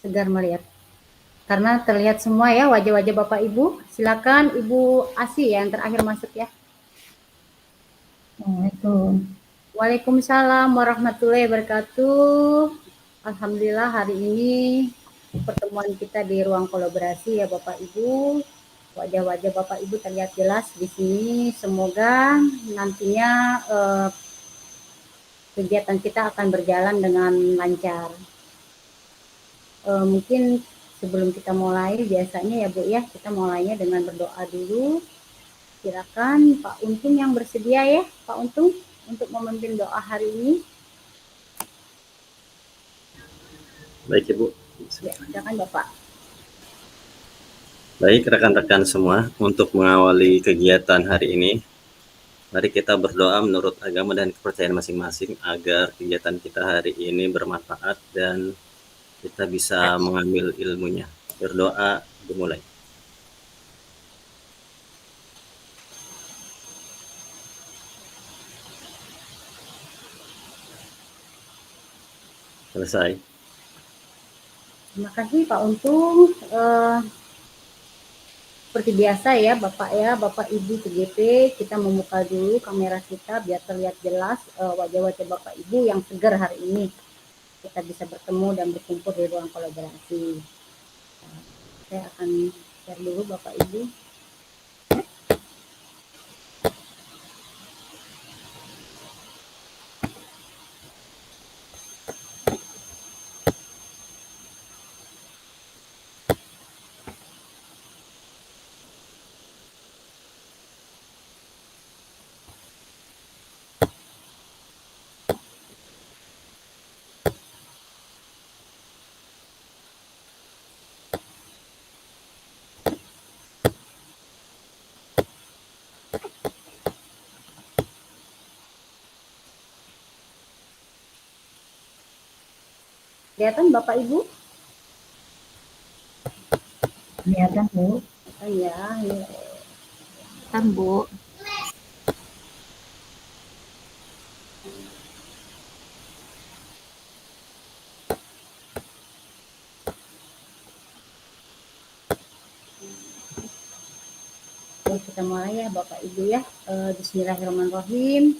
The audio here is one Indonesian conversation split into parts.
segar melihat. Karena terlihat semua ya wajah-wajah Bapak Ibu. Silakan Ibu Asi yang terakhir masuk ya. Assalamualaikum. Waalaikumsalam warahmatullahi wabarakatuh. Alhamdulillah hari ini pertemuan kita di ruang kolaborasi ya Bapak Ibu. Wajah-wajah Bapak Ibu terlihat jelas di sini. Semoga nantinya kegiatan kita akan berjalan dengan lancar. Mungkin sebelum kita mulai biasanya ya Bu ya, kita mulainya dengan berdoa dulu. Silakan Pak Untung yang bersedia ya, Pak Untung untuk memimpin doa hari ini. Baik Ibu. Ya, silakan Bapak. Baik rekan-rekan semua, untuk mengawali kegiatan hari ini, mari kita berdoa menurut agama dan kepercayaan masing-masing agar kegiatan kita hari ini bermanfaat dan kita bisa mengambil ilmunya. Berdoa dimulai. Selesai. Terima kasih Pak Untung. Seperti biasa ya Bapak Ibu TGP, kita membuka dulu kamera kita biar terlihat jelas wajah-wajah Bapak Ibu yang segar hari ini. Kita bisa bertemu dan berkumpul di ruang kolaborasi. Saya akan share dulu Bapak Ibu. Kelihatan Bapak Ibu? Kelihatan, Bu. Ya. Kelihatan, Bu. Kita mulai ya Bapak Ibu ya. Bismillahirrahmanirrahim.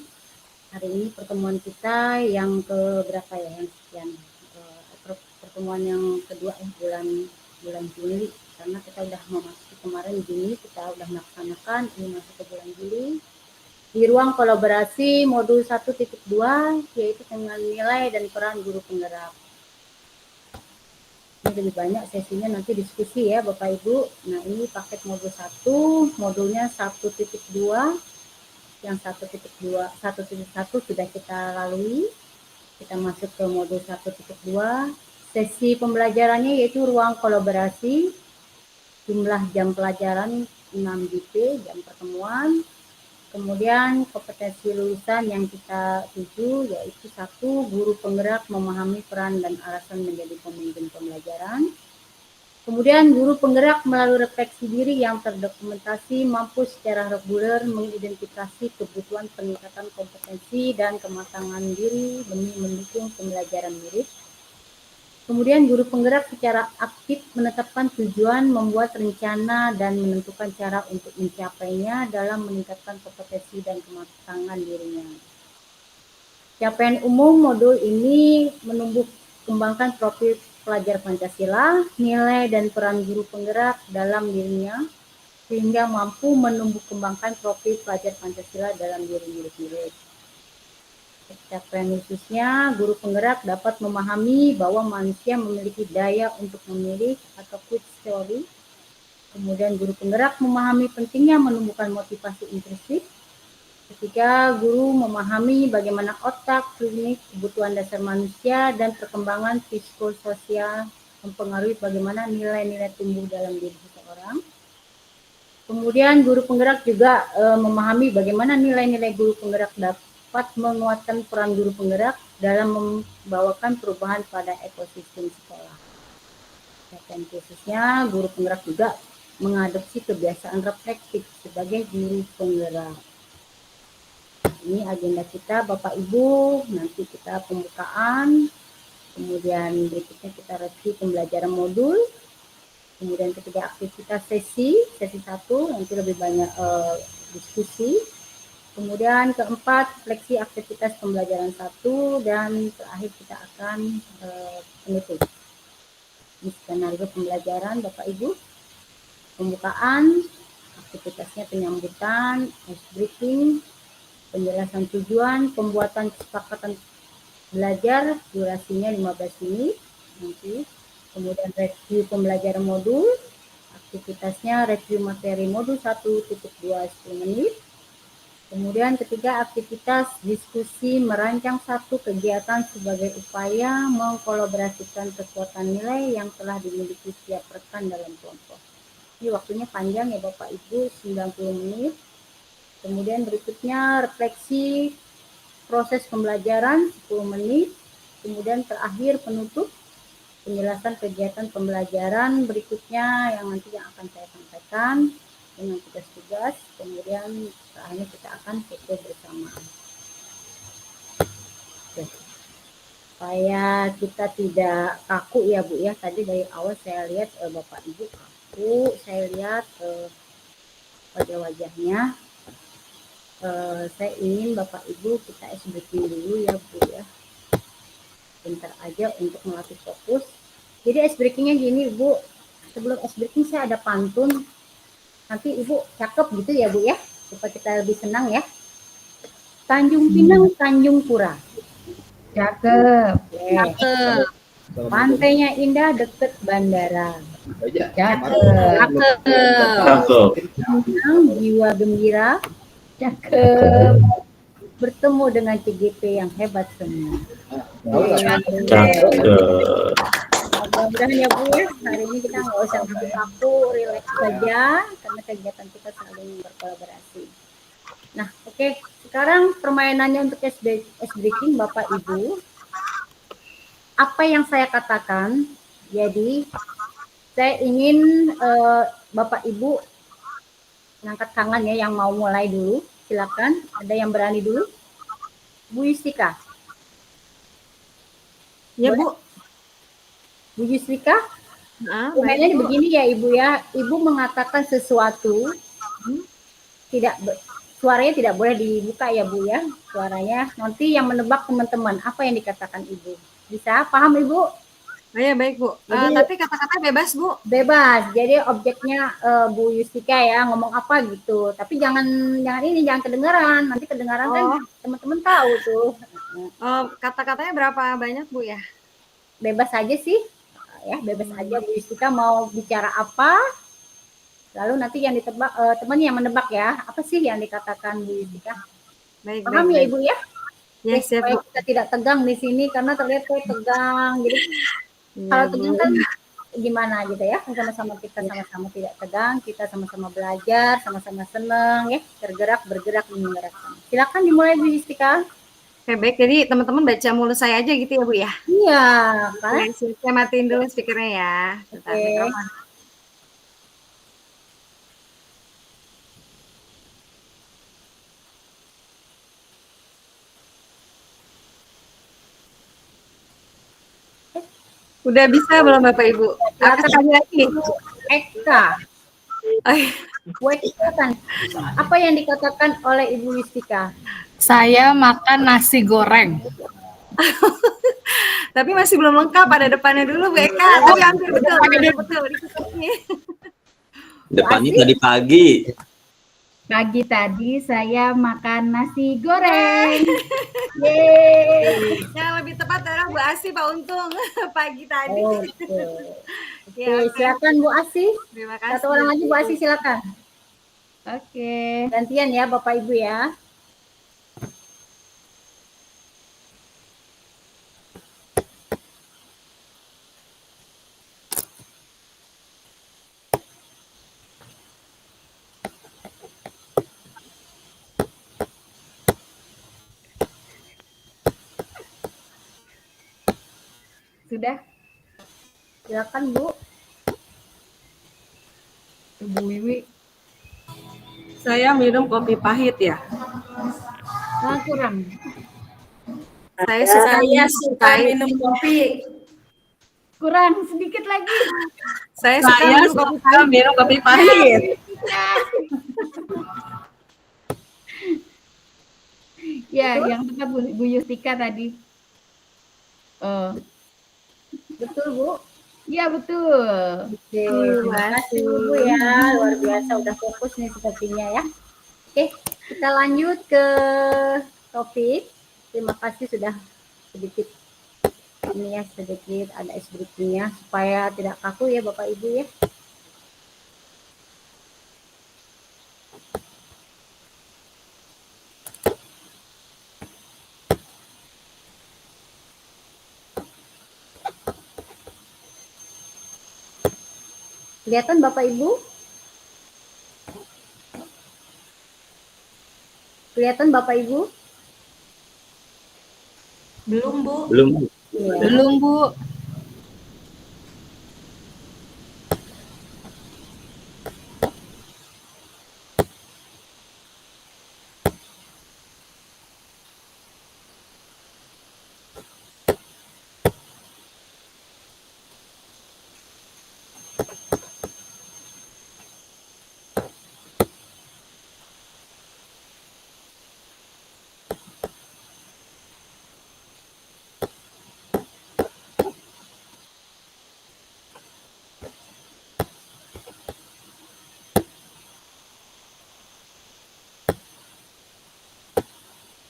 Hari ini pertemuan kita yang ke berapa ya? Yang sekian. Pertemuan yang kedua bulan Juli, karena kita udah memasuki kemarin Juni, kita udah melaksanakan ini masuk ke bulan Juli di ruang kolaborasi modul 1.2 yaitu dengan nilai dan peran guru penggerak. Ini lebih banyak sesinya nanti diskusi ya Bapak Ibu. Nah, ini paket modul 1, modulnya 1.2. Yang 1.1 sudah kita lalui. Kita masuk ke modul 1.2. Sesi pembelajarannya yaitu ruang kolaborasi, jumlah jam pelajaran 6 JP, jam pertemuan. Kemudian kompetensi lulusan yang kita tuju yaitu 1, guru penggerak memahami peran dan alasan menjadi pemimpin pembelajaran. Kemudian guru penggerak melalui refleksi diri yang terdokumentasi mampu secara reguler mengidentifikasi kebutuhan peningkatan kompetensi dan kematangan diri demi mendukung pembelajaran mirip. Kemudian guru penggerak secara aktif menetapkan tujuan, membuat rencana, dan menentukan cara untuk mencapainya dalam meningkatkan kompetensi dan kematangan dirinya. Capaian umum modul ini menumbuh kembangkan profil pelajar Pancasila, nilai dan peran guru penggerak dalam dirinya, sehingga mampu menumbuh kembangkan profil pelajar Pancasila dalam diri murid-murid. Capaian khususnya, guru penggerak dapat memahami bahwa manusia memiliki daya untuk memilih atau quit theory. Kemudian guru penggerak memahami pentingnya menumbuhkan motivasi intrinsik. Ketiga, guru memahami bagaimana otak, klinik, kebutuhan dasar manusia, dan perkembangan psikososial mempengaruhi bagaimana nilai-nilai tumbuh dalam diri seseorang. Kemudian guru penggerak juga memahami bagaimana nilai-nilai guru penggerak dapat menguatkan peran guru penggerak dalam membawakan perubahan pada ekosistem sekolah. Dan khususnya guru penggerak juga mengadopsi kebiasaan reflektif sebagai guru penggerak. Ini agenda kita Bapak Ibu, nanti kita pembukaan Kemudian berikutnya kita review pembelajaran modul. Kemudian ketiga aktivitas sesi 1 nanti lebih banyak diskusi. Kemudian keempat seleksi aktivitas pembelajaran 1 dan terakhir kita akan penutup. Ini skenario pembelajaran Bapak Ibu. Pembukaan, aktivitasnya penyambutan, ice breaking, penjelasan tujuan, pembuatan kesepakatan belajar, durasinya 15 menit nanti. Kemudian review pembelajaran modul, aktivitasnya review materi modul 1.2 10 menit. Kemudian ketiga aktivitas diskusi merancang satu kegiatan sebagai upaya mengkolaborasikan kekuatan nilai yang telah dimiliki setiap rekan dalam kelompok. Ini waktunya panjang ya Bapak Ibu, 90 menit. Kemudian berikutnya refleksi proses pembelajaran 10 menit. Kemudian terakhir penutup penjelasan kegiatan pembelajaran berikutnya yang nanti akan saya sampaikan dengan tugas-tugas. Kemudian terakhir kita akan foto bersama. Oke. Supaya kita tidak kaku ya Bu ya. Tadi dari awal saya lihat Bapak Ibu kaku. Saya lihat wajah-wajahnya. Saya ingin Bapak Ibu kita breaking dulu ya Bu ya. Bentar aja untuk melatih fokus. Jadi ice breakingnya gini Bu. Sebelum ice breaking saya ada pantun. Nanti Ibu cakep gitu ya Bu ya. Supaya kita lebih senang ya. Tanjung Pinang, Tanjung Pura. Cakep. Cakep. Pantainya indah deket bandara. Cakep. Senang, jiwa gembira. Cakep. Bertemu dengan CGP yang hebat semua. Cakep. Mudah-mudahan ya Bu ya, hari ini kita nggak usah kaku-kaku, relax saja karena kegiatan kita saling berkolaborasi. Nah, oke. Sekarang permainannya untuk ice breaking Bapak Ibu. Apa yang saya katakan, jadi saya ingin Bapak Ibu ngangkat tangan ya yang mau mulai dulu. Silakan, ada yang berani dulu? Bu Yustika. Ya Bu. Bu Yustika, Mainnya begini ya Ibu ya. Ibu mengatakan sesuatu, suaranya tidak boleh dibuka ya Bu ya. Suaranya nanti yang menebak teman-teman apa yang dikatakan Ibu. Bisa paham Ibu? Ya baik Bu. Jadi, tapi kata-kata bebas Bu. Bebas. Jadi objeknya Bu Yustika ya ngomong apa gitu. Tapi jangan kedengaran. Nanti kedengaran kan teman-teman tahu tuh. Kata-katanya berapa banyak Bu ya? Bebas aja sih. Ya, bebas aja Bu Yustika mau bicara apa. Lalu nanti yang ditebak teman yang menebak ya. Apa sih yang dikatakan Bu Yustika? Baik, paham baik, ya baik. Ibu ya? Ya, siap Bu. Kita tidak tegang di sini karena terlihat kayak tegang. Jadi kalau tegang kan gimana gitu ya, sama-sama kita sama-sama tidak tegang, kita sama-sama belajar, sama-sama senang ya, bergerak menggerakkan. Silakan dimulai Bu Yustika. Oke, baik. Jadi teman-teman baca mulut saya aja gitu ya Bu ya? Iya, kan? Saya matiin dulu speakernya ya. Oke. Udah bisa belum Bapak Ibu? Aku sekali lagi. Eka. Apa yang dikatakan oleh Ibu Yustika? Saya makan nasi goreng. Tapi masih belum lengkap, ada depannya dulu Bu Eka. Tapi hampir betul. Depannya tadi pagi. Pagi tadi saya makan nasi goreng. Yeay. Yang lebih tepat adalah Bu Asi Pak Untung pagi tadi. Oke, silakan Bu Asi. Terima kasih. Satu orang lagi Bu Asi silakan. Oke. Gantian ya Bapak Ibu ya. Sudah? Silakan Bu. Ibu Wiwi. Saya minum kopi pahit ya. Kurang. Saya suka Saya suka pahit. minum kopi. Kurang sedikit lagi. Saya suka Saya minum kopi suka pahit. minum kopi pahit. Ya, Betul? yang tepat Bu Yustika tadi. Oh, Betul, Bu. iya betul. Oke, Bu terima kasih Asti. Bu ya. Luar biasa udah fokus nih sepertinya ya. Oke, kita lanjut ke topik. Terima kasih sudah sedikit ini ya, sedikit ada icebreaking-nya supaya tidak kaku ya Bapak Ibu ya. Kelihatan Bapak Ibu? Kelihatan Bapak Ibu? Belum, Bu. Belum. Iya. Belum, Bu.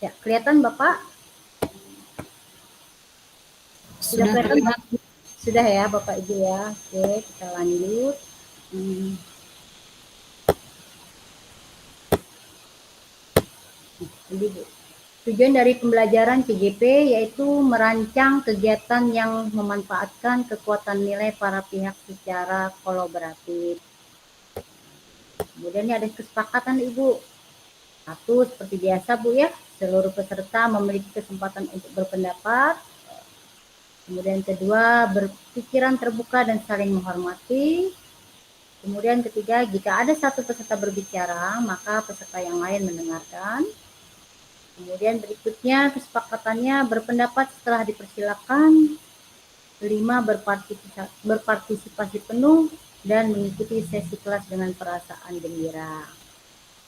Ya, kelihatan Bapak? Sudah kelihatan Bapak? Sudah ya Bapak Ibu ya. Oke, kita lanjut. Ini, Bu. Tujuan dari pembelajaran PJP yaitu merancang kegiatan yang memanfaatkan kekuatan nilai para pihak secara kolaboratif. Kemudian ini ada kesepakatan Ibu. Satu, seperti biasa Bu ya, seluruh peserta memiliki kesempatan untuk berpendapat. Kemudian kedua, berpikiran terbuka dan saling menghormati. Kemudian ketiga, jika ada satu peserta berbicara, maka peserta yang lain mendengarkan. Kemudian berikutnya kesepakatannya berpendapat setelah dipersilakan. Kelima, berpartisipasi penuh dan mengikuti sesi kelas dengan perasaan gembira.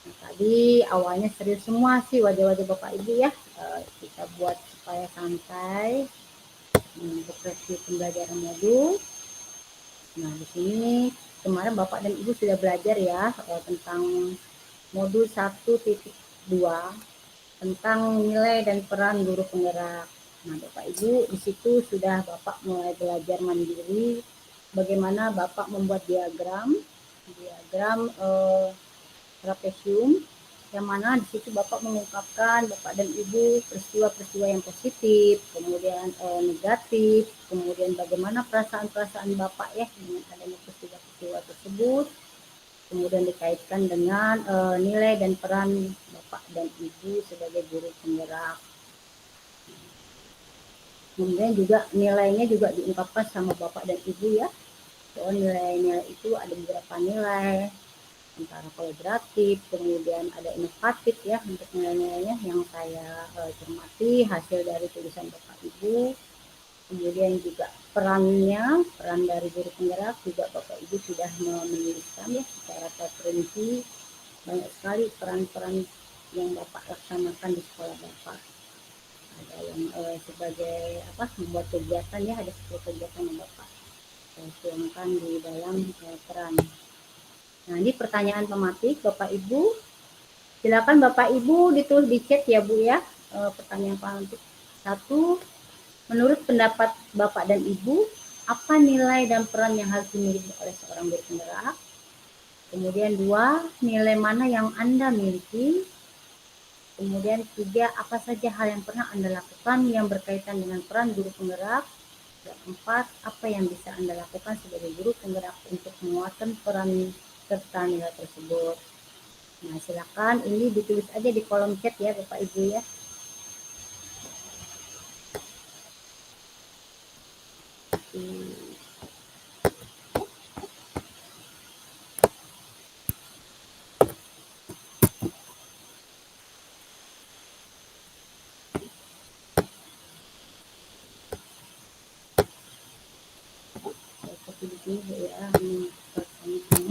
Nah, tadi awalnya serius semua sih wajah-wajah Bapak Ibu ya. Kita buat supaya santai. Refleksi pembelajaran modul. Nah, di sini kemarin Bapak dan Ibu sudah belajar ya tentang modul 1.2 tentang nilai dan peran guru penggerak. Nah, Bapak Ibu di situ sudah Bapak mulai belajar mandiri bagaimana Bapak membuat diagram trapesium yang mana di situ Bapak mengungkapkan Bapak dan Ibu peristiwa-peristiwa yang positif, kemudian negatif, kemudian bagaimana perasaan-perasaan Bapak ya dengan adanya peristiwa-peristiwa tersebut. Kemudian dikaitkan dengan nilai dan peran Bapak dan Ibu sebagai guru penggerak. Kemudian juga nilainya juga diungkapkan sama Bapak dan Ibu ya. So, nilai-nilai itu ada beberapa nilai antara kolaboratif, kemudian ada inovatif ya untuk nilai-nilainya yang saya cermati hasil dari tulisan Bapak Ibu. Kemudian juga peran dari guru penggerak juga Bapak Ibu sudah menuliskan ya secara terperinci banyak sekali peran-peran yang Bapak laksanakan di sekolah Bapak. Ada yang sebagai membuat kegiatan ya, ada 10 kegiatan yang Bapak tuangkan di dalam peran. Nah, ini pertanyaan tematik Bapak Ibu. Silakan Bapak Ibu ditulis di chat ya Bu ya. Pertanyaan tematik 1. Menurut pendapat Bapak dan Ibu, apa nilai dan peran yang harus dimiliki oleh seorang guru penggerak? Kemudian 2, nilai mana yang Anda miliki? Kemudian 3, apa saja hal yang pernah Anda lakukan yang berkaitan dengan peran guru penggerak? Dan 4, apa yang bisa Anda lakukan sebagai guru penggerak untuk menguatkan peran serta nilai tersebut? Nah, silakan ini ditulis aja di kolom chat ya Bapak Ibu ya. sini Bu ya, ini pertanyaan.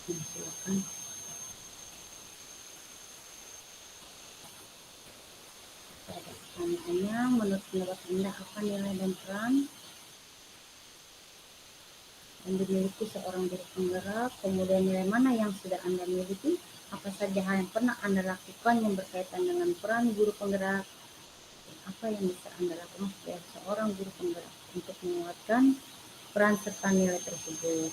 Nah, silakan. Ada pertanyaannya, menurut pendapat Anda apa nilai dan peran yang dimiliki seorang guru penggerak, kemudian nilai mana yang sudah Anda miliki, apa saja hal yang pernah Anda lakukan yang berkaitan dengan peran guru penggerak, dan apa yang bisa Anda lakukan sebagai seorang guru penggerak untuk menguatkan peran serta nilai tersebut.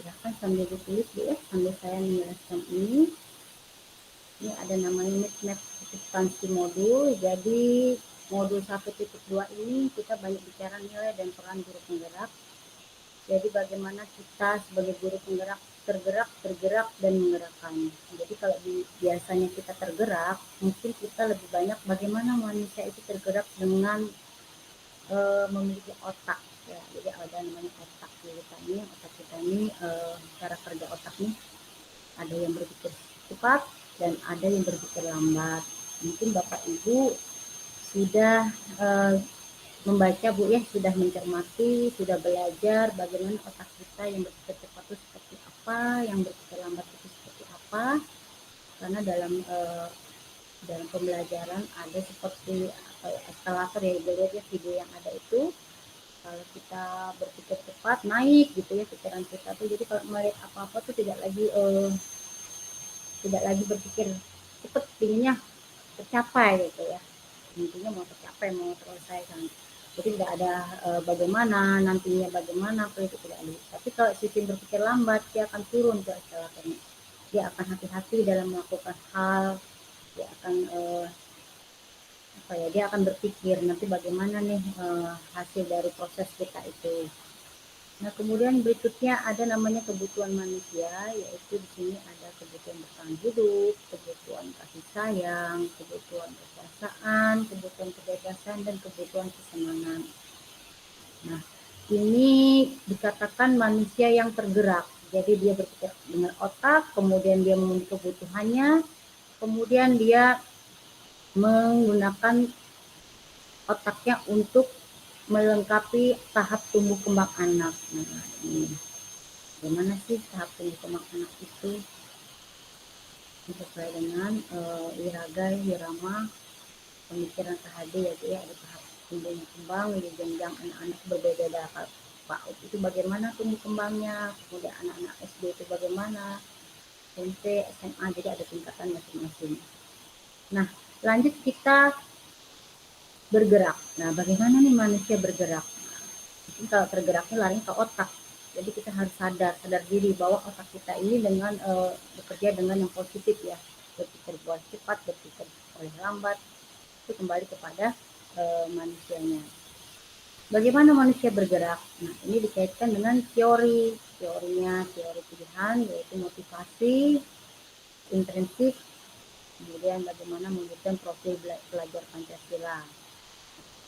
Silahkan sambil ditulis Bu ya, sambil saya menjelaskan ini. Ini ada namanya map substansi modul. Jadi modul 1.2 ini kita banyak bicara nilai dan peran guru penggerak. Jadi bagaimana kita sebagai guru penggerak tergerak dan menggerakkan. Jadi kalau biasanya kita tergerak, mungkin kita lebih banyak bagaimana manusia itu tergerak dengan memiliki otak. Ya, jadi ada namanya otak kita ini cara kerja otak nih ada yang berpikir cepat dan ada yang berpikir lambat. Mungkin Bapak Ibu sudah membaca Bu ya, sudah mencermati, sudah belajar bagaimana otak kita yang berpikir cepat itu seperti apa, yang berpikir lambat itu seperti apa. Karena dalam pembelajaran ada seperti eskalator ya, Ibu lihat ya video yang ada itu. Kalau kita berpikir cepat naik gitu ya pikiran kita tuh, jadi kalau melihat apa-apa tuh tidak lagi berpikir cepat, pinginnya tercapai gitu ya, intinya mau tercapai, mau terselesaikan. Jadi tidak ada bagaimana nantinya, bagaimana apa itu tidak ada. Tapi kalau sistem berpikir lambat, dia akan turun ke eskalatornya, dia akan hati-hati dalam melakukan hal, dia akan dia akan berpikir nanti bagaimana nih hasil dari proses kita itu. Nah, kemudian berikutnya ada namanya kebutuhan manusia, yaitu di sini ada kebutuhan bertahan hidup, kebutuhan kasih sayang, kebutuhan kekuasaan, kebutuhan kebebasan, dan kebutuhan kesenangan. Nah, ini dikatakan manusia yang tergerak. Jadi dia berpikir dengan otak, kemudian dia memenuhi kebutuhannya, kemudian dia menggunakan otaknya untuk melengkapi tahap tumbuh kembang anak. Nah, ini bagaimana sih tahap tumbuh kembang anak itu sesuai dengan wiraga, wirama, pemikiran KHD yaitu ya ada tahap tumbuh kembang di jenjang anak-anak berbeda dari PAUD itu bagaimana tumbuh kembangnya, kemudian anak-anak SD itu bagaimana, SMP, SMA, jadi ada tingkatan masing-masing. Nah, lanjut kita bergerak. Nah, bagaimana nih manusia bergerak? Nah, kalau tergeraknya lari ke otak. Jadi kita harus sadar diri bahwa otak kita ini dengan bekerja dengan yang positif ya. Berpikir buat cepat, berpikir oleh lambat. Itu kembali kepada manusianya. Bagaimana manusia bergerak? Nah, ini dikaitkan dengan teorinya, teori pilihan, yaitu motivasi, intrinsik, kemudian bagaimana mewujudkan profil pelajar Pancasila.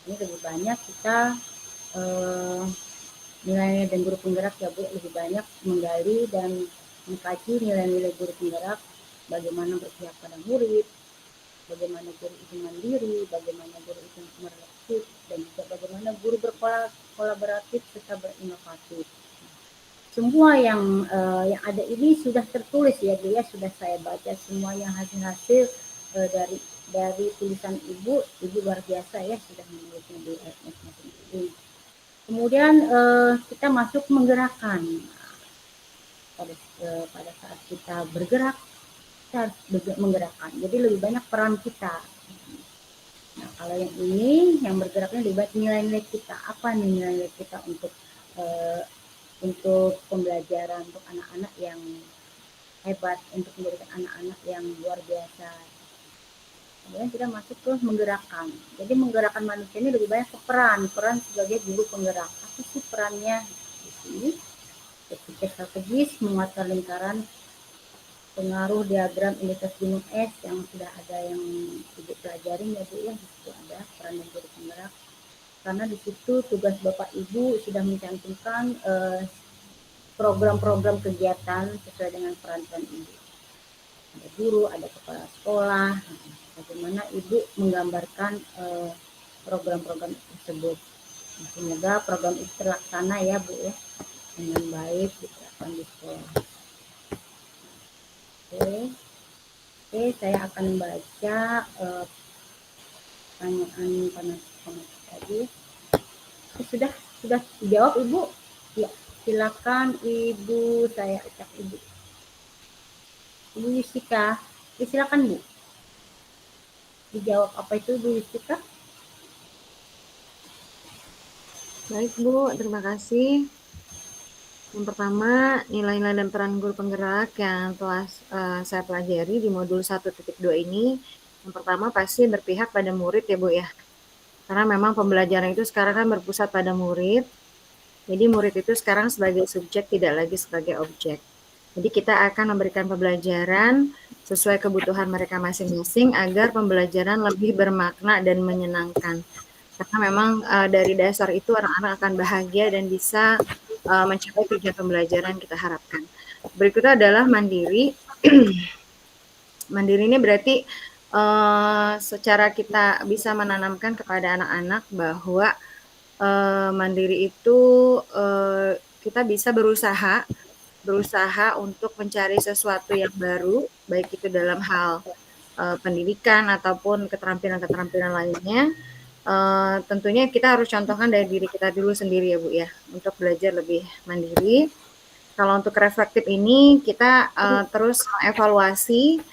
Ini lebih banyak kita nilai dan guru penggerak ya Bu, lebih banyak menggali dan mengkaji nilai-nilai guru penggerak, bagaimana berpihak pada murid, bagaimana guru itu mandiri, bagaimana guru itu merefleksif, dan juga bagaimana guru berkolaboratif serta berinovatif. Semua yang ada ini sudah tertulis ya Bu ya, sudah saya baca semuanya hasil-hasil dari tulisan Ibu luar biasa ya, sudah menulisnya di masing-masing. Kemudian kita masuk menggerakkan. Pada saat kita bergerak, kita harus menggerakkan. Jadi lebih banyak peran kita. Nah, kalau yang ini yang bergeraknya lebih banyak nilai-nilai kita. Apa nih nilai-nilai kita untuk pembelajaran, untuk anak-anak yang hebat, untuk menjadikan anak-anak yang luar biasa. Kemudian kita masuk ke menggerakkan. Jadi menggerakkan manusia ini lebih banyak ke peran sebagai guru penggerak. Apa sih perannya? Di sini berpikir strategis, menguatkan lingkaran pengaruh diagram identitas gunung es yang sudah ada yang Ibu pelajarin ya Bu ya. Di situ ada peran dari guru penggerak. Karena di situ tugas Bapak Ibu sudah mencantumkan program-program kegiatan sesuai dengan peran-peran Ibu. Ada guru, ada kepala sekolah. Bagaimana Ibu menggambarkan program-program tersebut. Semoga program itu terlaksana ya Bu ya, dengan baik diterapkan di sekolah. Oke, saya akan membaca pertanyaan panas tadi. Sudah dijawab Ibu? Ya, silakan Ibu, saya acak Ibu. Ibu Yusika, silakan Bu. Dijawab apa itu Bu Yusika? Baik Bu, terima kasih. Yang pertama, nilai-nilai dan peran guru penggerak yang telah saya pelajari di modul 1.2 ini. Yang pertama pasti berpihak pada murid ya Bu ya. Karena memang pembelajaran itu sekarang kan berpusat pada murid. Jadi murid itu sekarang sebagai subjek, tidak lagi sebagai objek. Jadi kita akan memberikan pembelajaran sesuai kebutuhan mereka masing-masing agar pembelajaran lebih bermakna dan menyenangkan. Karena memang dari dasar itu anak-anak akan bahagia dan bisa mencapai tujuan pembelajaran kita harapkan. Berikutnya adalah mandiri. Mandiri ini berarti secara kita bisa menanamkan kepada anak-anak bahwa mandiri itu kita bisa berusaha untuk mencari sesuatu yang baru, baik itu dalam hal pendidikan ataupun keterampilan-keterampilan lainnya. Tentunya kita harus contohkan dari diri kita dulu sendiri ya Bu ya, untuk belajar lebih mandiri. Kalau untuk reflektif ini kita terus mengevaluasi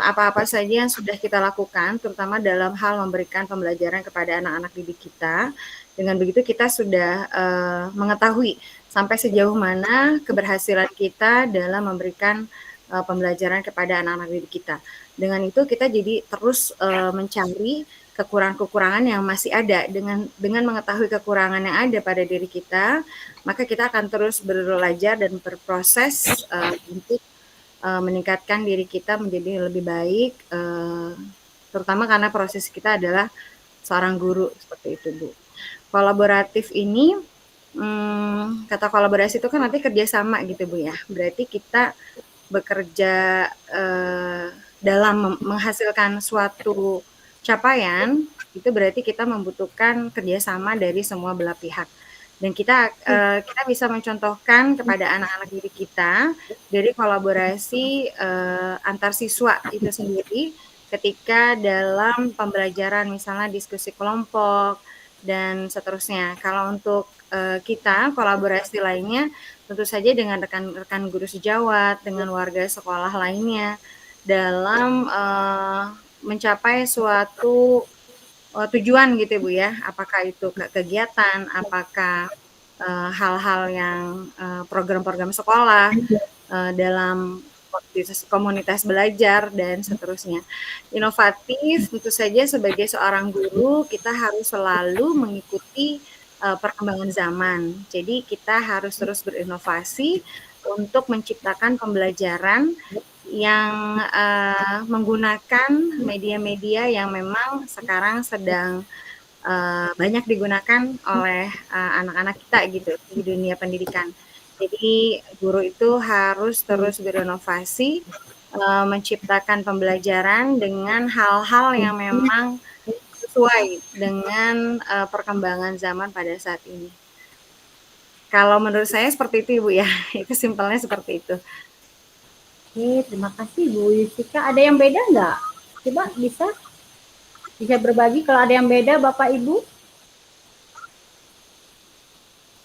apa-apa saja yang sudah kita lakukan, terutama dalam hal memberikan pembelajaran kepada anak-anak didik kita. Dengan begitu kita sudah mengetahui sampai sejauh mana keberhasilan kita dalam memberikan pembelajaran kepada anak-anak didik kita. Dengan itu kita jadi terus mencari kekurangan-kekurangan yang masih ada. Dengan mengetahui kekurangan yang ada pada diri kita, maka kita akan terus belajar dan berproses untuk meningkatkan diri kita menjadi lebih baik, terutama karena proses kita adalah seorang guru, seperti itu Bu. Kolaboratif ini, kata kolaborasi itu kan nanti kerjasama gitu Bu ya, berarti kita bekerja dalam menghasilkan suatu capaian, itu berarti kita membutuhkan kerjasama dari semua belah pihak. Dan kita bisa mencontohkan kepada anak-anak didik kita dari kolaborasi antar siswa itu sendiri ketika dalam pembelajaran, misalnya diskusi kelompok dan seterusnya. Kalau untuk kita kolaborasi lainnya tentu saja dengan rekan-rekan guru sejawat, dengan warga sekolah lainnya dalam mencapai suatu tujuan gitu Bu ya, apakah itu kegiatan, apakah hal-hal yang program-program sekolah dalam komunitas belajar dan seterusnya. Inovatif tentu saja sebagai seorang guru kita harus selalu mengikuti perkembangan zaman. Jadi kita harus terus berinovasi untuk menciptakan pembelajaran yang menggunakan media-media yang memang sekarang sedang banyak digunakan oleh anak-anak kita gitu di dunia pendidikan. Jadi guru itu harus terus berinovasi, menciptakan pembelajaran dengan hal-hal yang memang sesuai dengan perkembangan zaman pada saat ini. Kalau menurut saya seperti itu Ibu ya, itu simpelnya seperti itu. Oke, terima kasih Bu Yusika. Ada yang beda nggak? Coba bisa berbagi kalau ada yang beda Bapak Ibu?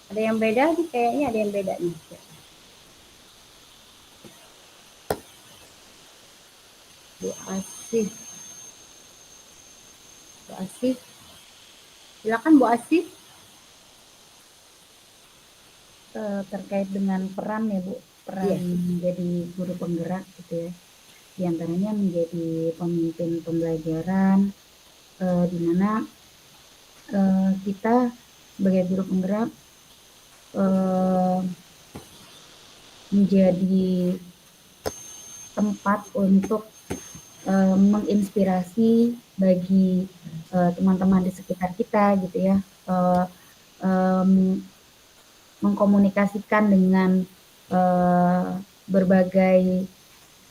Ada yang beda nih, kayaknya ada yang beda nih. Bu Asih. Silakan Bu Asih. Terkait dengan peran ya Bu, peran Iya. menjadi guru penggerak gitu ya. diantaranya menjadi pemimpin pembelajaran, di mana kita sebagai guru penggerak menjadi tempat untuk menginspirasi bagi teman-teman di sekitar kita gitu ya, mengkomunikasikan dengan berbagai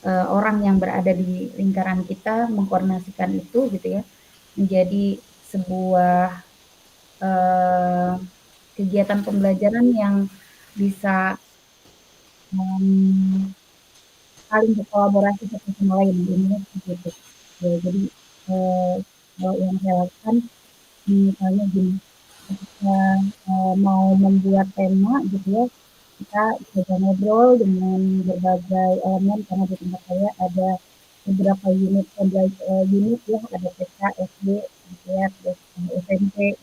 orang yang berada di lingkaran kita, mengkoordinasikan itu gitu ya, menjadi sebuah kegiatan pembelajaran yang bisa saling berkolaborasi satu sama lain, intinya seperti itu. Ya, jadi kalau yang saya lakukan misalnya gini, ketika mau membuat tema gitu ya, kita coba ngobrol dengan berbagai elemen karena di tempat saya ada beberapa unit unit ya, ada TK, SD, gitu ya, terus ada SMP.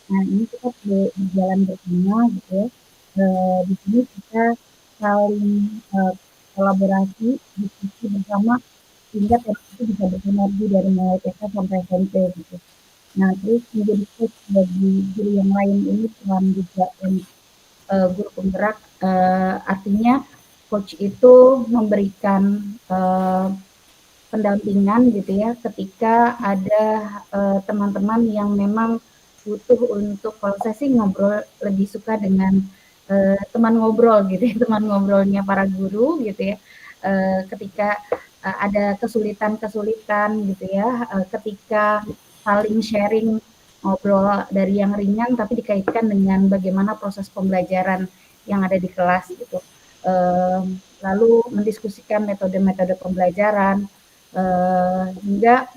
Nah ini kita berjalan bersama gitu ya. Di sini kita saling kolaborasi, diskusi bersama sehingga tema itu bisa bersinergi dari mulai TK sampai SMP gitu. Nah terus menjadi coach bagi guru yang lain ini peran juga guru penggerak, artinya coach itu memberikan pendampingan gitu ya ketika ada teman-teman yang memang butuh untuk, kalau saya sih ngobrol lebih suka dengan teman ngobrol gitu ya, teman ngobrolnya para guru gitu ya, ketika ada kesulitan-kesulitan gitu ya, ketika saling sharing ngobrol dari yang ringan tapi dikaitkan dengan bagaimana proses pembelajaran yang ada di kelas gitu. Lalu mendiskusikan metode-metode pembelajaran hingga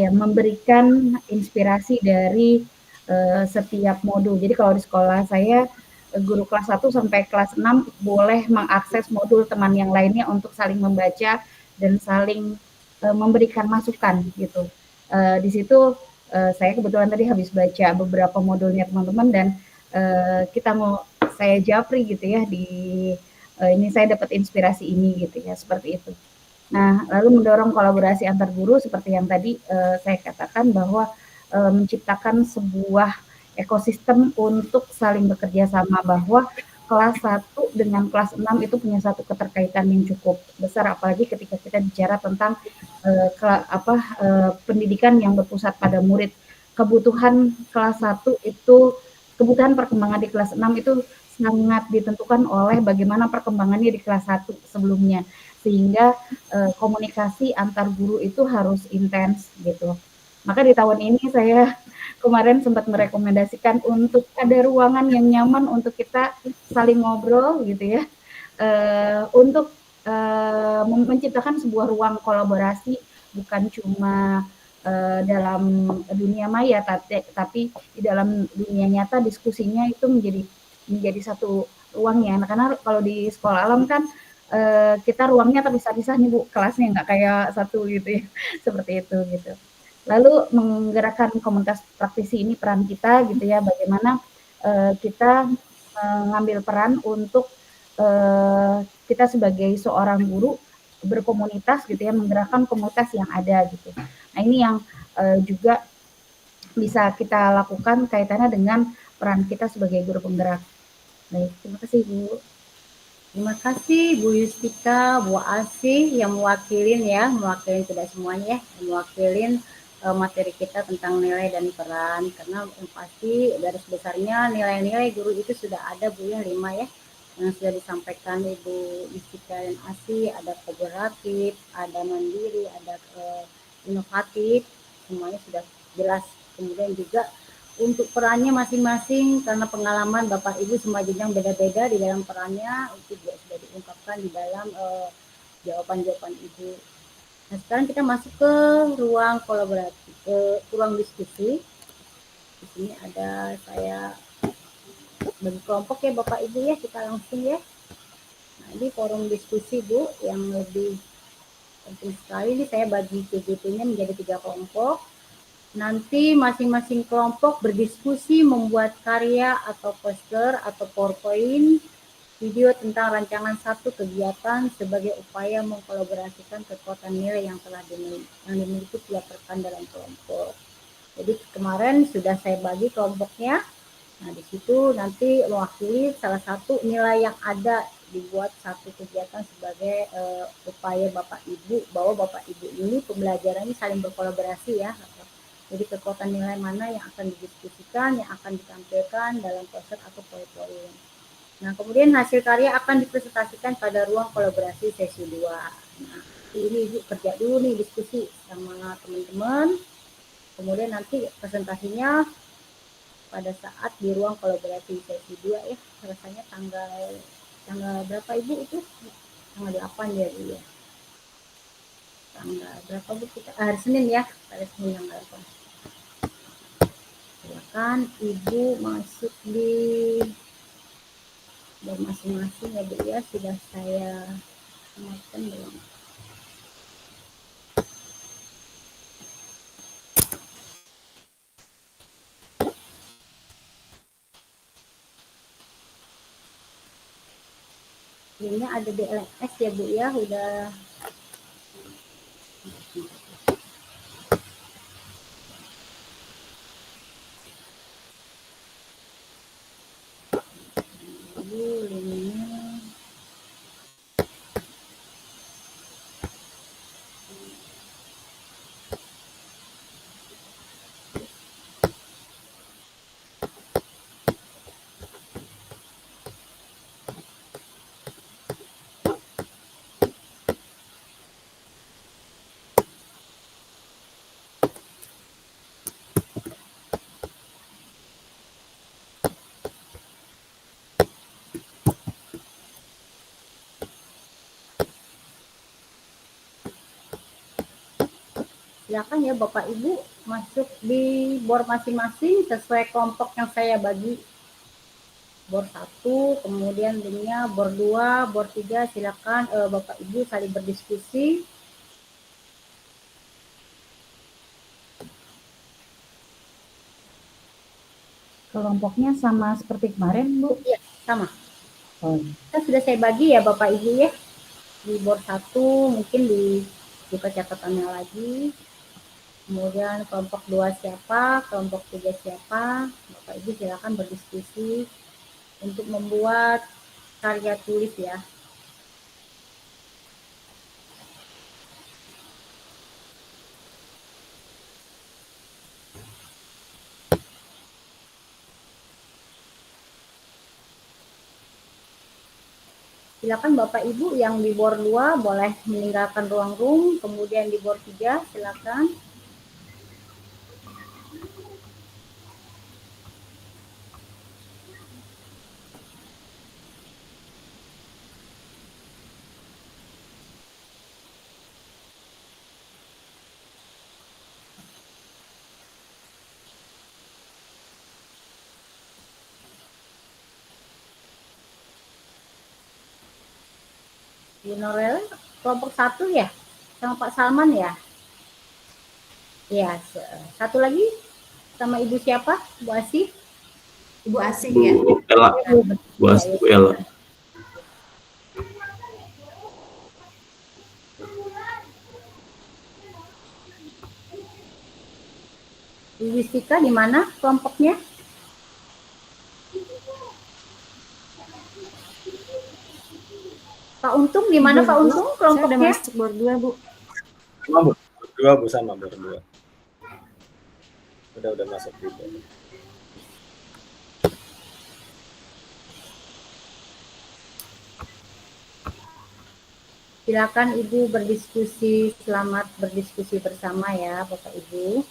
memberikan inspirasi dari setiap modul. Jadi kalau di sekolah saya guru kelas 1 sampai kelas 6 boleh mengakses modul teman yang lainnya untuk saling membaca dan saling memberikan masukan gitu. Di situ saya kebetulan tadi habis baca beberapa modulnya teman-teman dan saya japri gitu ya di ini saya dapat inspirasi ini gitu ya, seperti itu. Nah, lalu mendorong kolaborasi antar guru seperti yang tadi saya katakan bahwa menciptakan sebuah ekosistem untuk saling bekerja sama, bahwa kelas 1 dengan kelas 6 itu punya satu keterkaitan yang cukup besar, apalagi ketika kita bicara tentang pendidikan yang berpusat pada murid. Kebutuhan kelas 1 itu, kebutuhan perkembangan di kelas 6 itu sangat ditentukan oleh bagaimana perkembangannya di kelas 1 sebelumnya. Sehingga komunikasi antar guru itu harus intens gitu. Maka di tahun ini saya kemarin sempat merekomendasikan untuk ada ruangan yang nyaman untuk kita saling ngobrol gitu ya, untuk menciptakan sebuah ruang kolaborasi, bukan cuma dalam dunia maya, tapi di dalam dunia nyata diskusinya itu menjadi satu ruangnya. Nah, karena kalau di sekolah alam kan kita ruangnya terpisah-pisah nih Bu, kelasnya nggak kayak satu gitu ya, seperti itu gitu. Lalu menggerakkan komunitas praktisi, ini peran kita gitu ya, bagaimana kita ngambil peran untuk kita sebagai seorang guru berkomunitas gitu ya, menggerakkan komunitas yang ada gitu. Nah ini yang juga bisa kita lakukan kaitannya dengan peran kita sebagai guru penggerak. Baik, terima kasih Bu. Terima kasih Bu Yustika, Bu Asih yang mewakilin tidak semuanya ya, mewakilin materi kita tentang nilai dan peran, karena yang pasti garis besarnya nilai-nilai guru itu sudah ada Bu ya, 5 ya, yang sudah disampaikan Ibu Yustika dan Asih, ada kooperatif, ada mandiri, ada inovatif, semuanya sudah jelas. Kemudian juga untuk perannya masing-masing, karena pengalaman Bapak Ibu semua jenjang beda-beda di dalam perannya, itu juga sudah diungkapkan di dalam jawaban-jawaban Ibu. Nah sekarang kita masuk ke ruang kolaboratif, ruang diskusi. Di sini ada saya bagi kelompok ya Bapak Ibu ya, kita langsung ya. Nah ini forum diskusi Bu, yang lebih penting sekali ini saya bagi kegiatannya menjadi 3 kelompok. Nanti masing-masing kelompok berdiskusi membuat karya atau poster atau PowerPoint video tentang rancangan satu kegiatan sebagai upaya mengkolaborasikan kekuatan nilai yang telah dimiliki tiap rekan dalam kelompok. Jadi kemarin sudah saya bagi kelompoknya. Nah, di situ nanti mewakili salah satu nilai yang ada dibuat satu kegiatan sebagai upaya Bapak Ibu, bahwa Bapak Ibu ini pembelajarannya saling berkolaborasi ya. Jadi kekuatan nilai mana yang akan didiskusikan, yang akan ditampilkan dalam proses atau poin-poin. Nah, kemudian hasil karya akan dipresentasikan pada ruang kolaborasi sesi 2. Nah, ini Ibu kerja dulu nih diskusi sama teman-teman. Kemudian nanti presentasinya pada saat di ruang kolaborasi sesi 2 ya, rasanya tanggal berapa Ibu itu? Tanggal 8 ya Bu ya. Tanggal berapa Bu kita? Hari Senin ya, pada Senin tanggal 8. Silakan Ibu masuk di masing-masing ya Bu ya, sudah saya sematkan belum? Ini ada di LMS ya Bu ya, udah linknya. Silakan ya Bapak Ibu masuk di bor masing-masing sesuai kelompok yang saya bagi. Bor 1, kemudian linknya bor 2, bor 3, silakan Bapak Ibu saling berdiskusi. Kelompoknya sama seperti kemarin, Bu? Iya, sama. Oh. Kan sudah saya bagi ya Bapak Ibu ya. Di bor 1 mungkin dibuka catatannya lagi. Kemudian kelompok 2 siapa, kelompok 3 siapa. Bapak Ibu silakan berdiskusi untuk membuat karya tulis ya. Silakan Bapak Ibu yang di bor 2 boleh meninggalkan ruang room, kemudian di bor 3 silakan. Di Norel kelompok 1 ya, sama Pak Salman ya. Ya, satu lagi sama Ibu siapa? Bu Asih? Ibu Asih Bu ya. Ella, Bu Asih, Bu Ella. Ibu Wistika di mana kelompoknya? Pak Untung di mana Pak Untung kelompoknya? Saya udah masuk bor 2, Bu. Sama Bu, bor 2 Bu, sama bor 2. Udah masuk juga. Silakan Ibu berdiskusi, selamat berdiskusi bersama ya Bapak Ibu.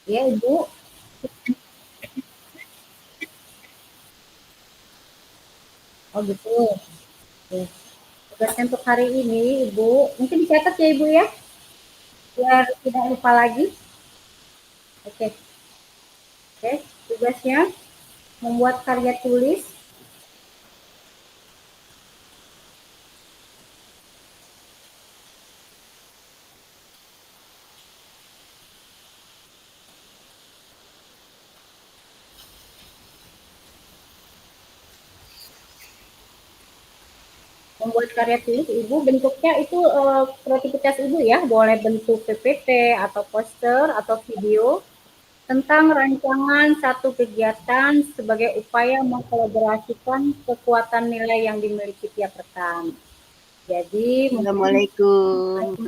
Ya, Ibu. Oh, gitu. Oke. Tugasnya untuk hari ini, Ibu, mungkin dicatat ya, Ibu ya, biar tidak lupa lagi. Oke. Oke, tugasnya membuat karya tulis. Membuat karya tulis Ibu bentuknya itu kreativitas Ibu ya, boleh bentuk PPT atau poster atau video tentang rancangan satu kegiatan sebagai upaya mengkolaborasikan kekuatan nilai yang dimiliki tiap rekan. Jadi mungkin Assalamualaikum.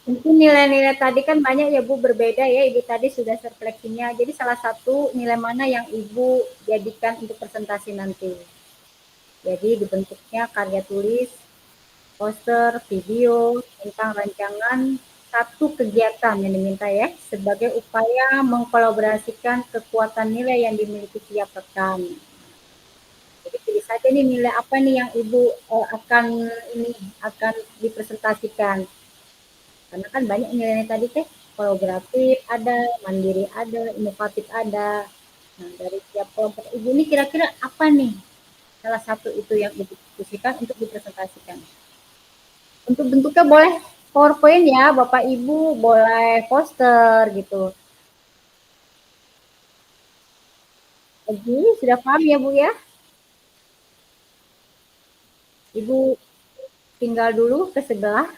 mungkin nilai-nilai tadi kan banyak ya Bu, berbeda ya, Ibu tadi sudah seleksinya. Jadi salah satu nilai mana yang Ibu jadikan untuk presentasi nanti. Jadi dibentuknya karya tulis, poster, video tentang rancangan satu kegiatan yang diminta ya, sebagai upaya mengkolaborasikan kekuatan nilai yang dimiliki tiap rekan. Jadi pilih saja nih nilai apa nih yang Ibu akan dipresentasikan. Karena kan banyak nilainya tadi teh, kolaboratif ada, mandiri ada, inovatif ada. Nah, dari tiap kelompok Ibu ini kira-kira apa nih salah satu itu yang Ibu diskusikan untuk dipresentasikan? Untuk bentuknya boleh PowerPoint ya, Bapak Ibu, boleh poster gitu. Ibu sudah paham ya Bu ya? Ibu tinggal dulu ke sebelah.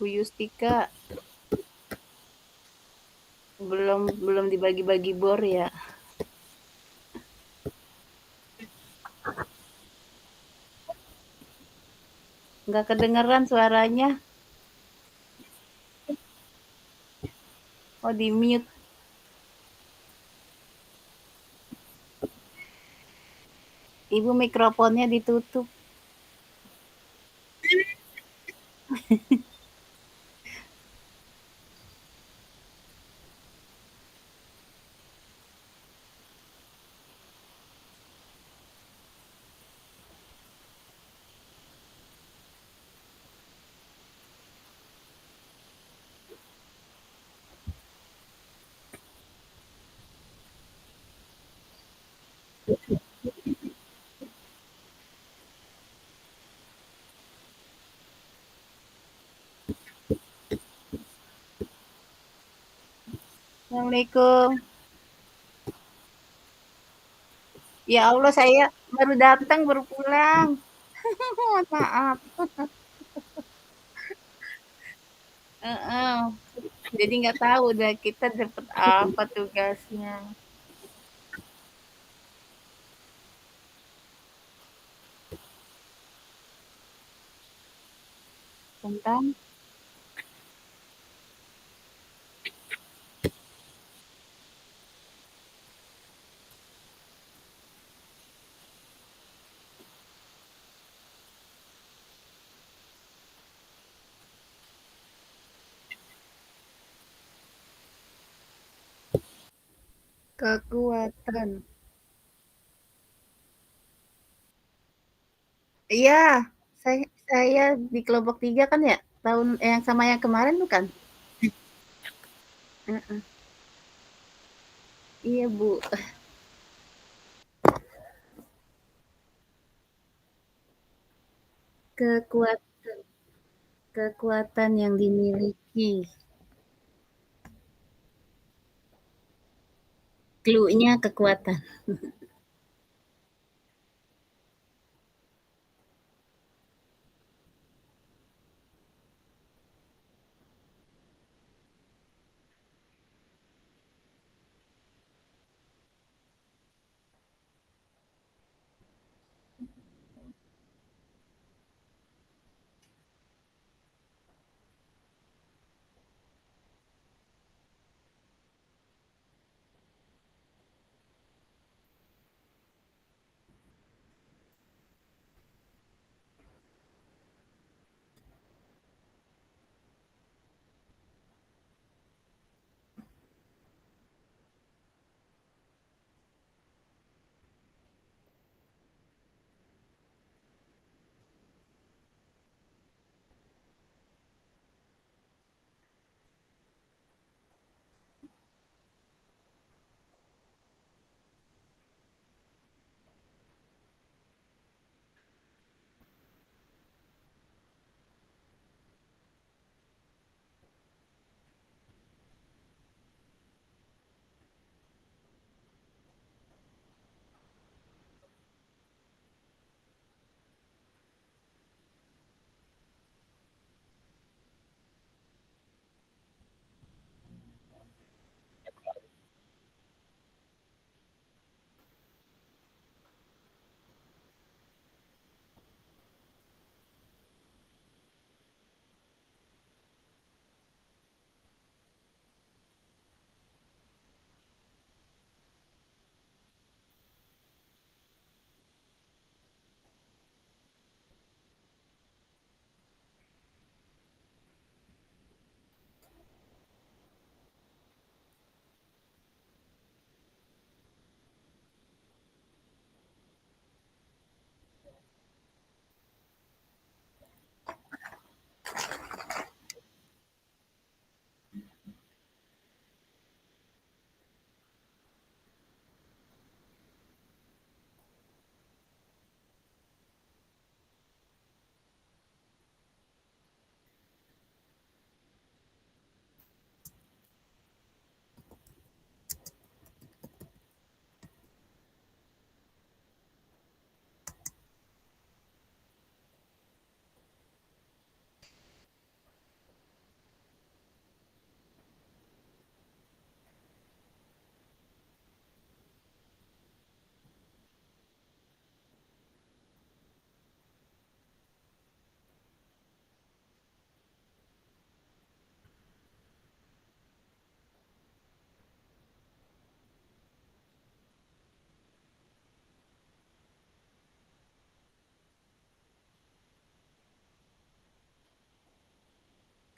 Bu Yustika, belum dibagi-bagi bor ya. Nggak kedengeran suaranya. Oh, di mute. Ibu mikrofonnya ditutup. Assalamualaikum. Ya Allah, saya baru datang, baru pulang. Mohon maaf. Heeh. Jadi nggak tahu udah kita dapat apa tugasnya. Tentang kekuatan. Iya, saya di kelompok 3 kan ya? Tahun yang sama yang kemarin bukan? Heeh. Iya, Bu. Kekuatan kekuatan yang dimiliki. Clue-nya kekuatan.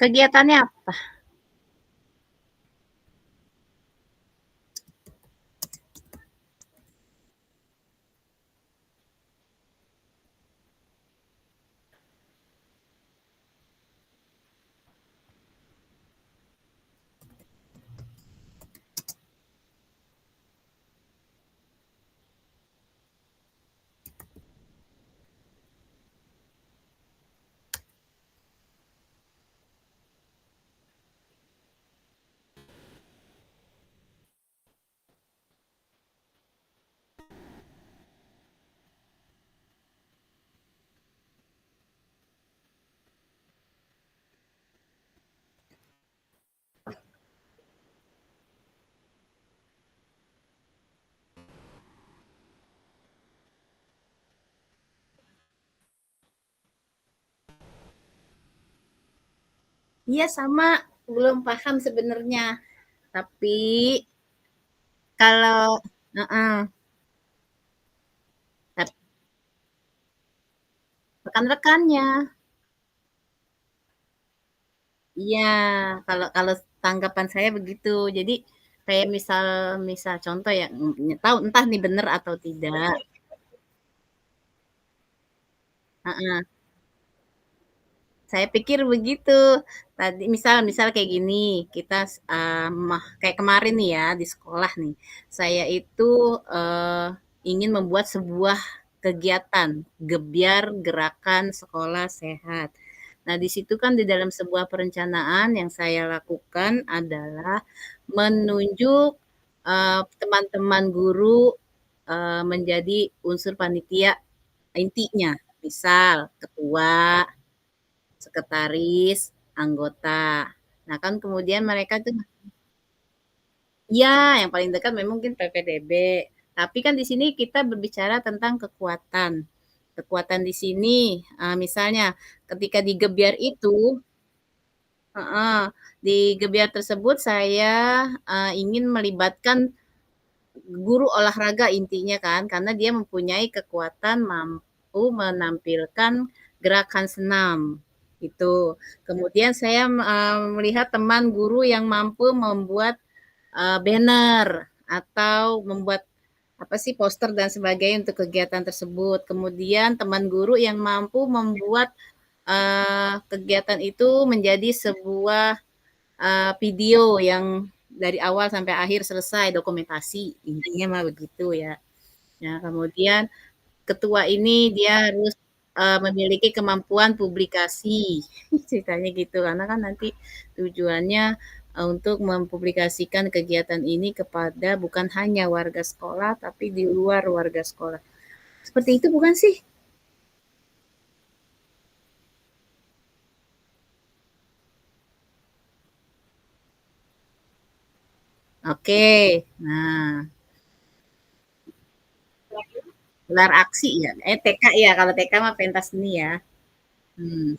Kegiatannya apa? Iya sama, belum paham sebenarnya. Tapi kalau heeh, rekan-rekannya. Iya, kalau kalau tanggapan saya begitu. Jadi kayak misal misal contoh ya, tahu entah nih benar atau tidak. Heeh. Saya pikir begitu. Tadi misal misal kayak gini, kita kayak kemarin nih ya di sekolah nih. Saya itu ingin membuat sebuah kegiatan gebyar gerakan sekolah sehat. Nah, di situ kan di dalam sebuah perencanaan yang saya lakukan adalah menunjuk teman-teman guru menjadi unsur panitia intinya. Misal ketua, sekretaris, anggota. Nah, kan kemudian mereka tuh ya yang paling dekat memang mungkin PPDB. Tapi kan di sini kita berbicara tentang kekuatan. Kekuatan di sini, misalnya ketika di gebyar itu, heeh, di gebyar tersebut saya ingin melibatkan guru olahraga intinya kan, karena dia mempunyai kekuatan mampu menampilkan gerakan senam itu. Kemudian saya melihat teman guru yang mampu membuat banner atau membuat apa sih poster dan sebagainya untuk kegiatan tersebut. Kemudian teman guru yang mampu membuat kegiatan itu menjadi sebuah video yang dari awal sampai akhir selesai dokumentasi intinya mah begitu ya. Nah kemudian ketua ini dia harus memiliki kemampuan publikasi ceritanya gitu karena kan nanti tujuannya untuk mempublikasikan kegiatan ini kepada bukan hanya warga sekolah tapi di luar warga sekolah. Seperti itu bukan sih? Oke. Nah, gelar aksi ya. TK ya, kalau TK mah pentas seni ya. Hmm.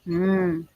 Hmm.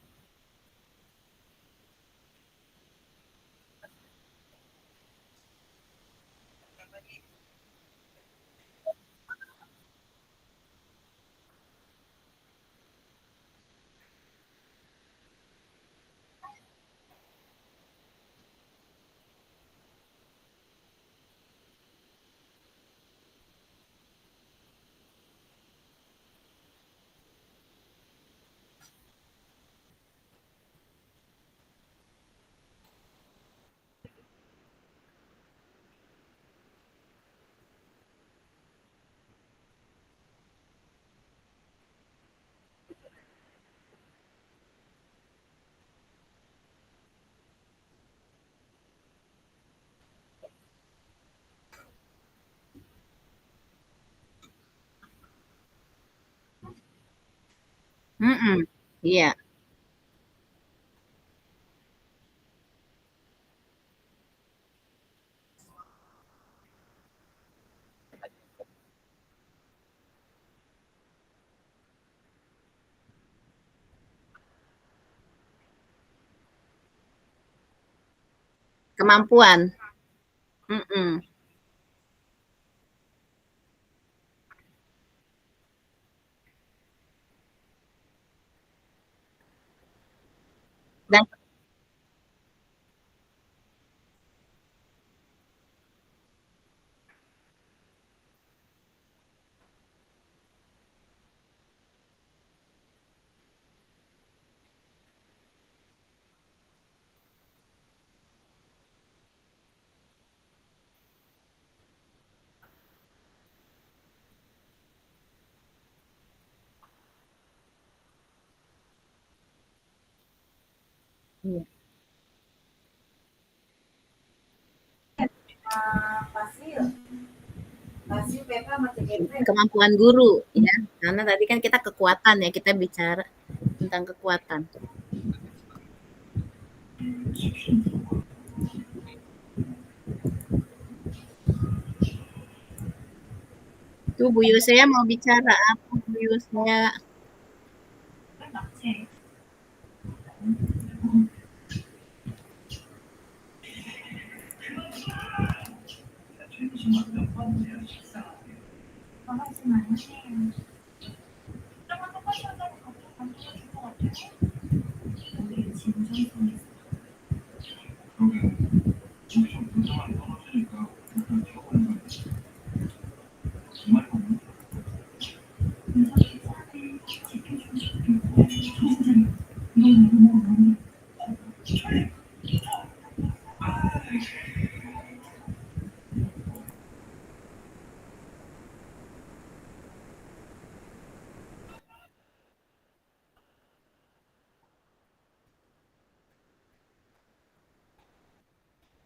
Mm-mm. Iya, kemampuan. Mm-mm. Dan Iya. kemampuan guru ya, karena tadi kan kita kekuatan ya, kita bicara tentang kekuatan. Tuh Bu Yusya mau bicara apa Bu Yusya?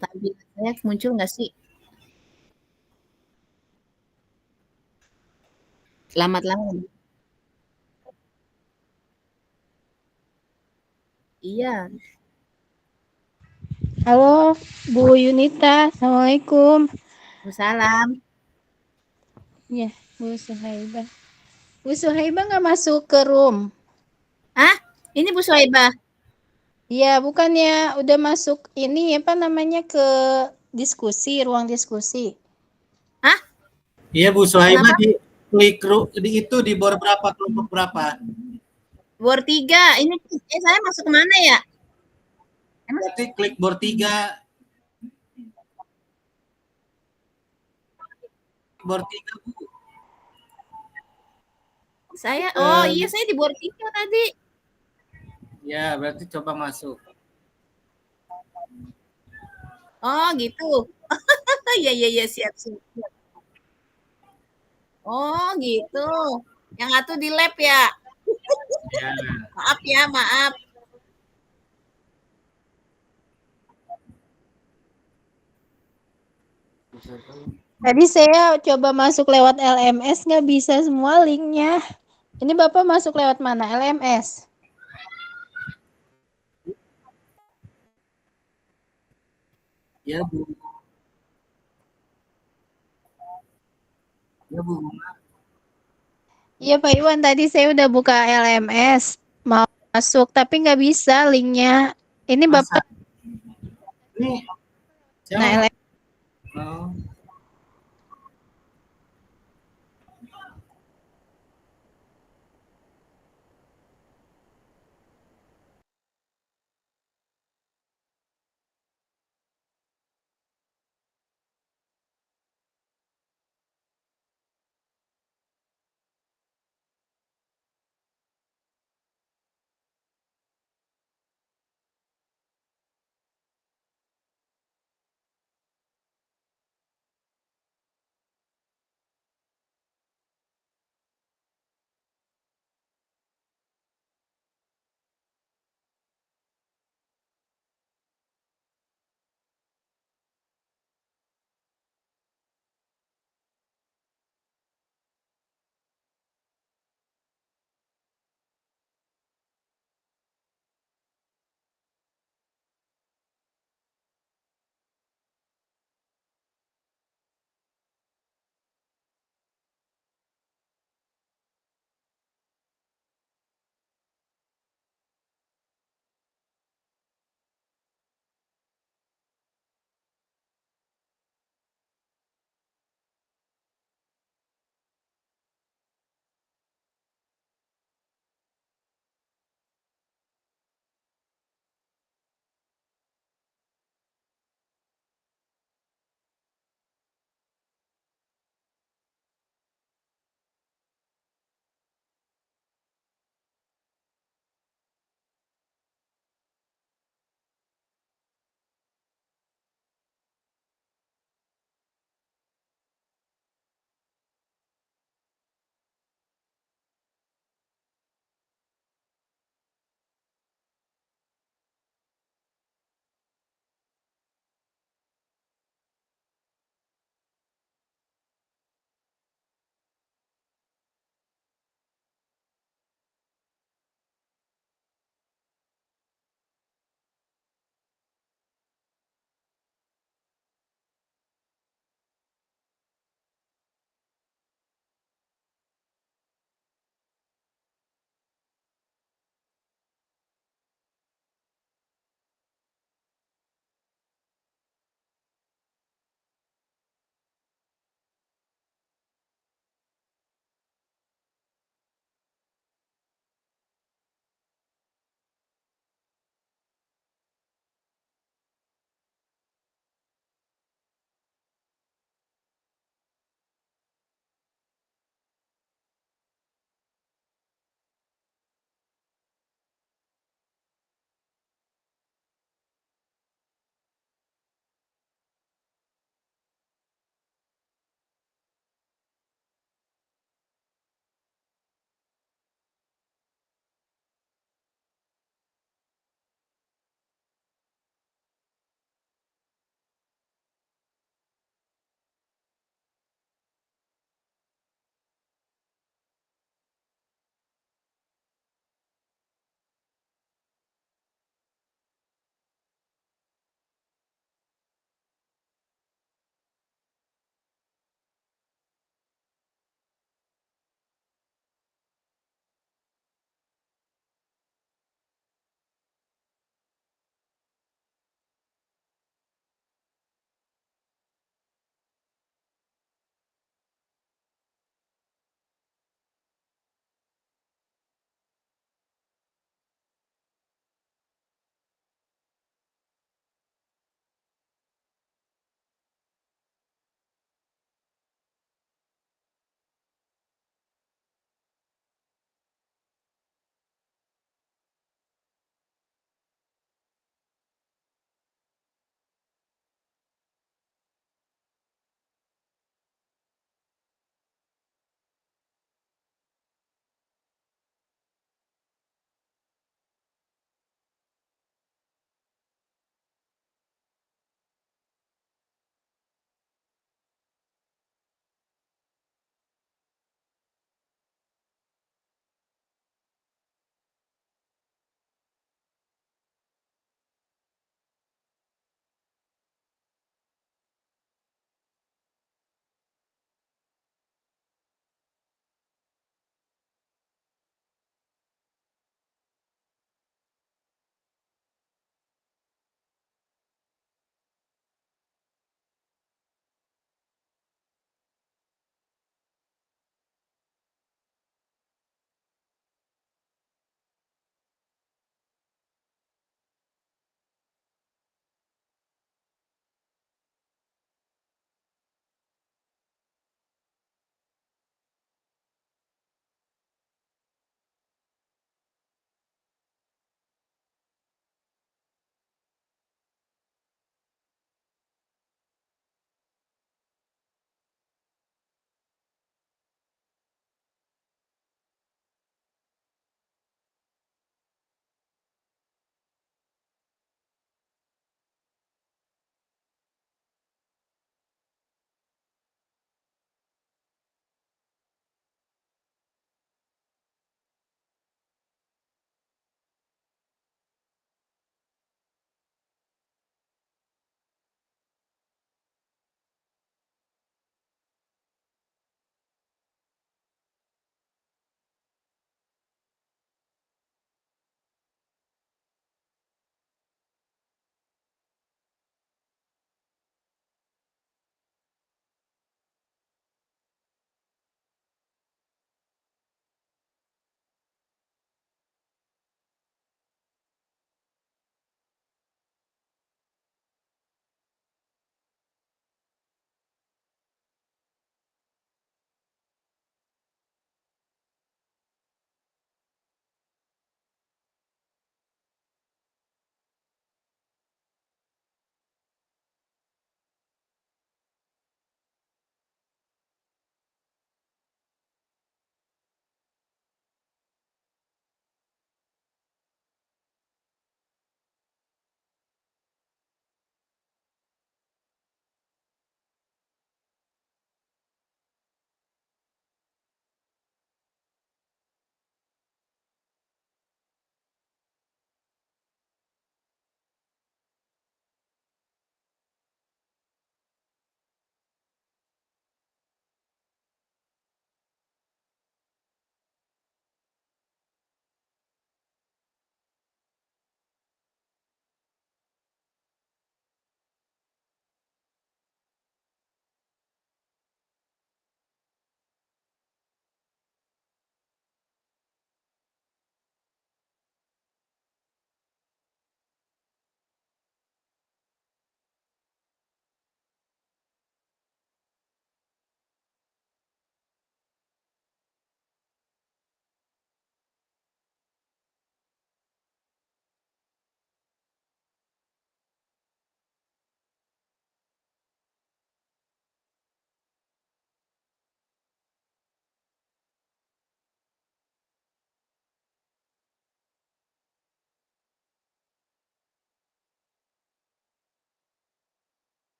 Tampilan saya muncul nggak sih? Selamat malam. Iya, Halo, Bu Yunita. Assalamualaikum. salam. Ya, Bu Suhaibah. Bu Suhaibah nggak masuk ke room. Ah, ini Bu Soebah. Ya, bukannya udah masuk ini apa namanya ke diskusi, ruang diskusi. Hah? Iya Bu Suhaibah Kenapa? di klik itu di bor berapa, kelompok berapa? Bor 3. Ini saya masuk kemana ya? Berarti klik bor 3. Bor 3 Bu. Oh iya saya di bor 3 tadi. Ya, berarti coba masuk. Oh gitu. Iya iya iya siap siap. Oh gitu. Yang satu di lab ya. Ya. Maaf ya, maaf. Tadi saya coba masuk lewat LMS nggak bisa semua linknya. Ini Bapak masuk lewat mana? LMS? Ya Bu. Ya Bu. Iya Pak Iwan, tadi saya udah buka LMS. Mau masuk, tapi nggak bisa linknya. Ini Masa? Bapak, Ini nah siapa? LMS. Oh.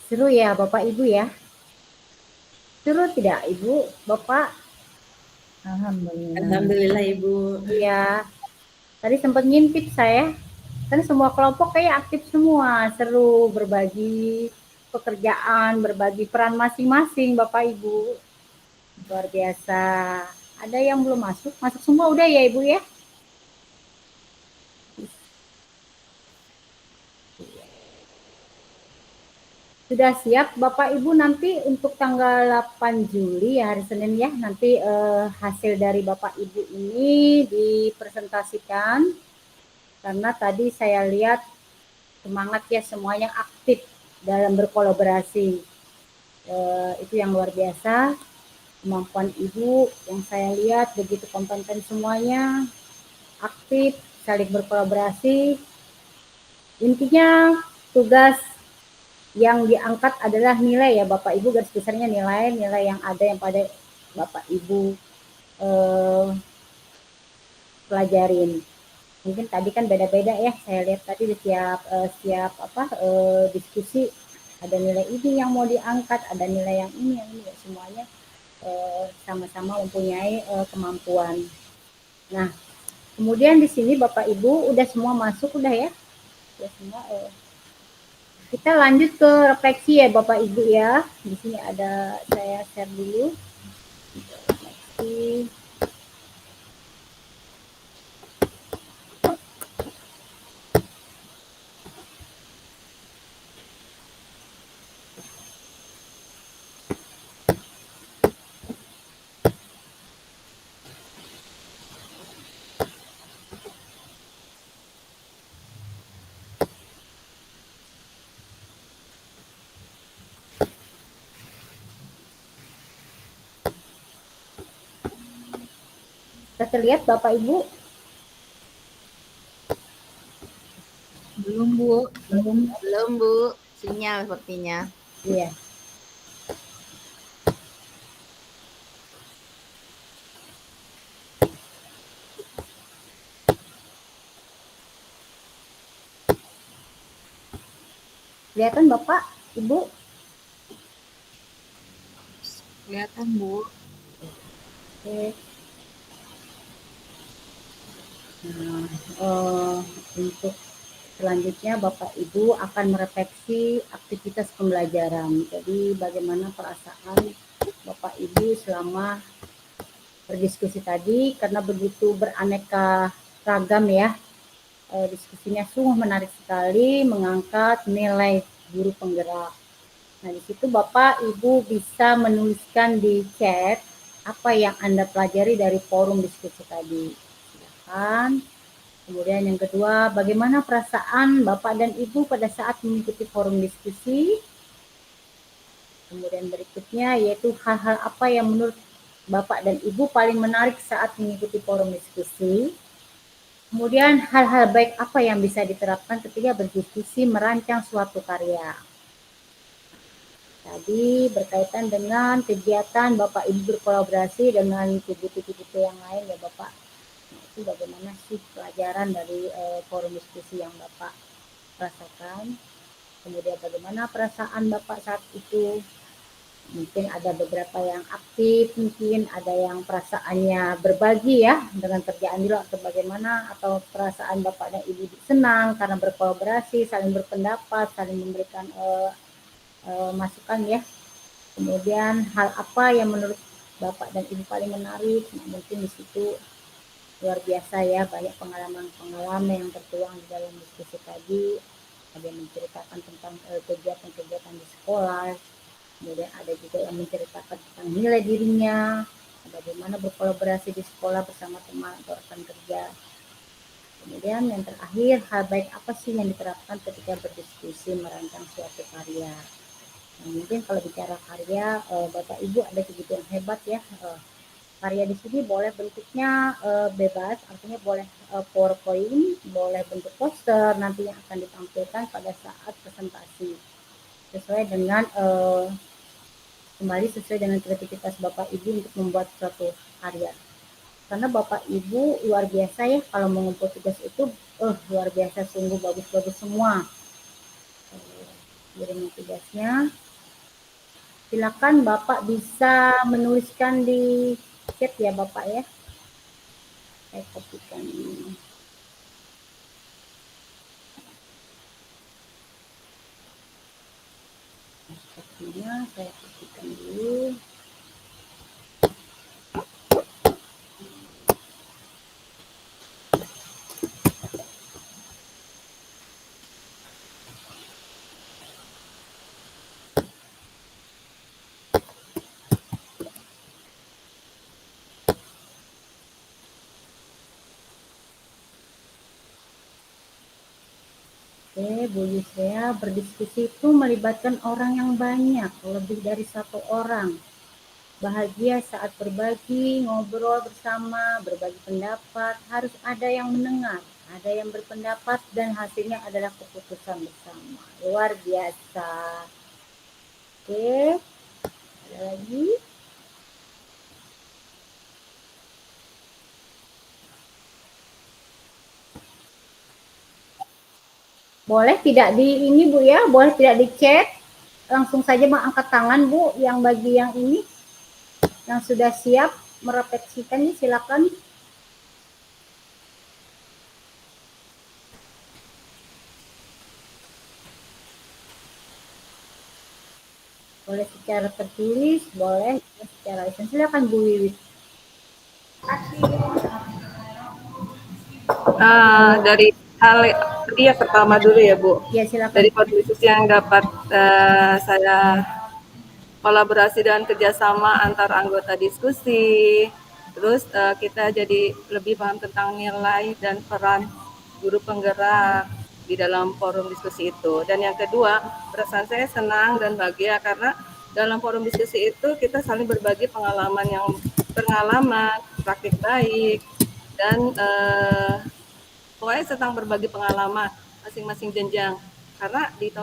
Seru ya Bapak Ibu ya? Seru tidak Ibu, Bapak? Alhamdulillah. Alhamdulillah Ibu. Iya. Tadi sempat ngintip saya. Kan semua kelompok kayak aktif semua, seru berbagi pekerjaan, berbagi peran masing-masing Bapak Ibu. Luar biasa. Ada yang belum masuk? Masuk semua udah ya Ibu ya? Sudah siap Bapak Ibu nanti untuk tanggal 8 Juli hari Senin ya, nanti hasil dari Bapak Ibu ini dipresentasikan, karena tadi saya lihat semangat ya, semuanya aktif dalam berkolaborasi. Itu yang luar biasa, kemampuan Ibu yang saya lihat begitu kompeten semuanya, aktif, saling berkolaborasi. Intinya tugas yang diangkat adalah nilai ya Bapak Ibu, garis besarnya nilai yang ada yang pada Bapak Ibu pelajarin. Mungkin tadi kan beda-beda ya, saya lihat tadi di setiap diskusi ada nilai ini yang mau diangkat, ada nilai yang ini ya, semuanya sama-sama mempunyai kemampuan. Nah, kemudian di sini Bapak Ibu udah semua masuk udah ya, udah semua. Kita lanjut ke refleksi ya Bapak Ibu ya. Di sini ada, saya share dulu. Refleksi. Sudah terlihat Bapak Ibu? Belum Bu, Belum Bu, sinyal sepertinya. Iya. Kelihatan Bapak, Ibu? kelihatan Bu. Oke. Nah, untuk selanjutnya Bapak Ibu akan merefleksi aktivitas pembelajaran. Jadi bagaimana perasaan Bapak Ibu selama berdiskusi tadi, karena begitu beraneka ragam ya. Diskusinya sungguh menarik sekali, mengangkat nilai guru penggerak. Nah, di situ Bapak Ibu bisa menuliskan di chat apa yang Anda pelajari dari forum diskusi tadi. Silakan. Kemudian yang kedua, bagaimana perasaan Bapak dan Ibu pada saat mengikuti forum diskusi? Kemudian berikutnya yaitu hal-hal apa yang menurut Bapak dan Ibu paling menarik saat mengikuti forum diskusi? Kemudian hal-hal baik apa yang bisa diterapkan ketika berdiskusi merancang suatu karya? Tadi berkaitan dengan kegiatan Bapak Ibu berkolaborasi dengan tubuh-tubuh yang lain ya Bapak. Nah, itu bagaimana sih pelajaran dari forum diskusi yang Bapak rasakan? Kemudian bagaimana perasaan Bapak saat itu? Mungkin ada beberapa yang aktif, mungkin ada yang perasaannya berbagi ya dengan kerjaan di luar atau bagaimana, atau perasaan Bapak dan Ibu senang karena berkolaborasi, saling berpendapat, saling memberikan masukan ya. Kemudian hal apa yang menurut Bapak dan Ibu paling menarik? Nah, mungkin di situ luar biasa ya, banyak pengalaman-pengalaman yang tertuang di dalam diskusi tadi. Ada yang menceritakan tentang kegiatan-kegiatan di sekolah, kemudian ada juga yang menceritakan tentang nilai dirinya, bagaimana berkolaborasi di sekolah bersama teman atau rekan kerja. Kemudian yang terakhir, hal baik apa sih yang diterapkan ketika berdiskusi merancang suatu karya? Nah, mungkin kalau bicara karya, Bapak Ibu ada begitu yang hebat ya. Karya di sini boleh bentuknya bebas, artinya boleh PowerPoint, boleh bentuk poster nanti yang akan ditampilkan pada saat presentasi. Sesuai dengan kembali sesuai dengan kreativitas Bapak Ibu untuk membuat suatu karya. Karena Bapak Ibu luar biasa ya, kalau mengumpul tugas itu luar biasa, sungguh bagus-bagus semua. kirim tugasnya. Silakan Bapak bisa menuliskan di chat ya Bapak ya. Saya kopikan ini. Kopinya saya kopikan dulu. Oke, Bu Yusrea, berdiskusi itu melibatkan orang yang banyak, lebih dari satu orang. Bahagia saat berbagi, ngobrol bersama, berbagi pendapat, harus ada yang mendengar, ada yang berpendapat, dan hasilnya adalah keputusan bersama. Luar biasa. Oke, ada lagi? Boleh tidak di ini Bu ya, boleh tidak di chat, langsung saja mengangkat tangan Bu, yang bagi yang ini, yang sudah siap merefleksikan ini silakan. Boleh secara tertulis, boleh secara lisan. Silakan Bu Wiwit. Dari hal dia pertama dulu ya Bu. Ya silakan. Dari diskusi yang dapat saya kolaborasi dan kerjasama antar anggota diskusi, terus kita jadi lebih paham tentang nilai dan peran guru penggerak di dalam forum diskusi itu. Dan yang kedua, perasaan saya senang dan bahagia karena dalam forum diskusi itu kita saling berbagi pengalaman, praktik baik, dan pokoknya tentang berbagi pengalaman masing-masing jenjang. Karena di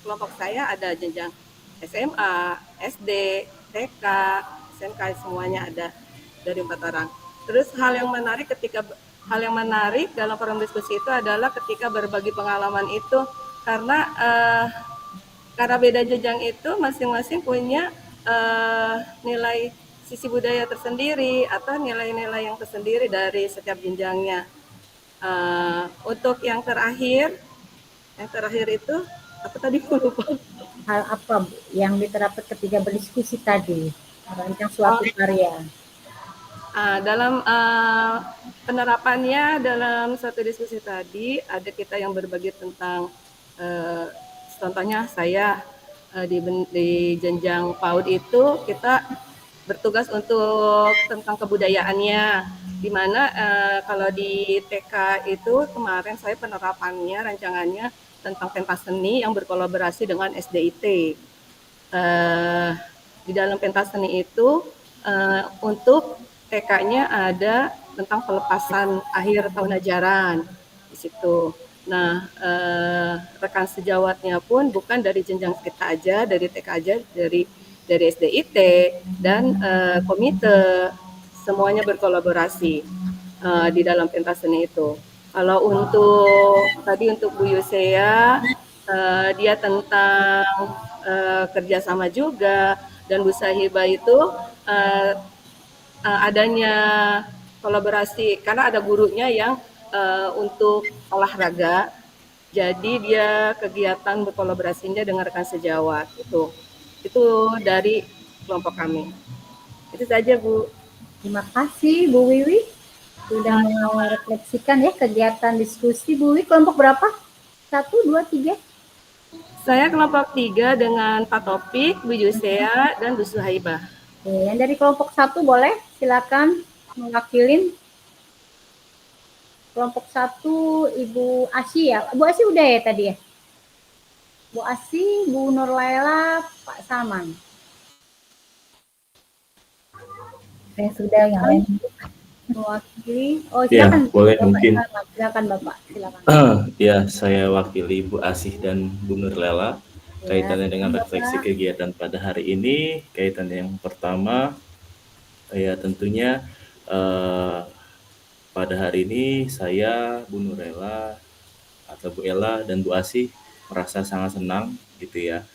kelompok saya ada jenjang SMA, SD, TK, SMK, semuanya ada dari 4 orang. Terus hal yang menarik dalam forum diskusi itu adalah ketika berbagi pengalaman itu karena beda jenjang itu masing-masing punya nilai sisi budaya tersendiri atau nilai-nilai yang tersendiri dari setiap jenjangnya. Untuk yang terakhir itu apa tadi lupa. Hal apa Bu yang diterapkan ketika berdiskusi tadi, merancang suatu karya? Dalam penerapannya dalam suatu diskusi tadi ada kita yang berbagi tentang contohnya saya di jenjang PAUD itu kita bertugas untuk tentang kebudayaannya, di mana kalau di TK itu kemarin saya penerapannya rancangannya tentang pentas seni yang berkolaborasi dengan SDIT. Di dalam pentas seni itu untuk TK-nya ada tentang pelepasan akhir tahun ajaran di situ. Nah, rekan sejawatnya pun bukan dari jenjang kita aja, dari TK aja, dari SDIT dan komite, semuanya berkolaborasi di dalam pentas seni itu. Kalau untuk Bu Yusea, dia tentang kerjasama juga, dan Bu Sahibah itu adanya kolaborasi karena ada gurunya yang untuk olahraga, jadi dia kegiatan berkolaborasinya dengan rekan sejawat itu dari kelompok kami. Itu saja Bu. Terima kasih Bu Wiwi sudah merefleksikan ya kegiatan diskusi. Bu Wiwi kelompok berapa? 1, 2, 3? Saya kelompok 3 dengan Pak Topik, Bu Yusea, dan Bu Suhaibah. Oke, yang dari kelompok 1 boleh silakan mewakilin. Kelompok 1 Ibu Asy ya. Bu Asy udah ya tadi ya? Bu Asy, Bu Nurlaila, Pak Saman. Saya sudah yang lain. Mewakili. Oh, silakan. Ya, boleh Bapak, mungkin. Silakan Bapak, silakan. Ya, saya wakili Bu Asih dan Bu Nurlela. Kaitannya dengan refleksi kegiatan pada hari ini, kaitan yang pertama, ya tentunya pada hari ini saya, Bu Nurlela, atau Bu Ella dan Bu Asih merasa sangat senang gitu ya.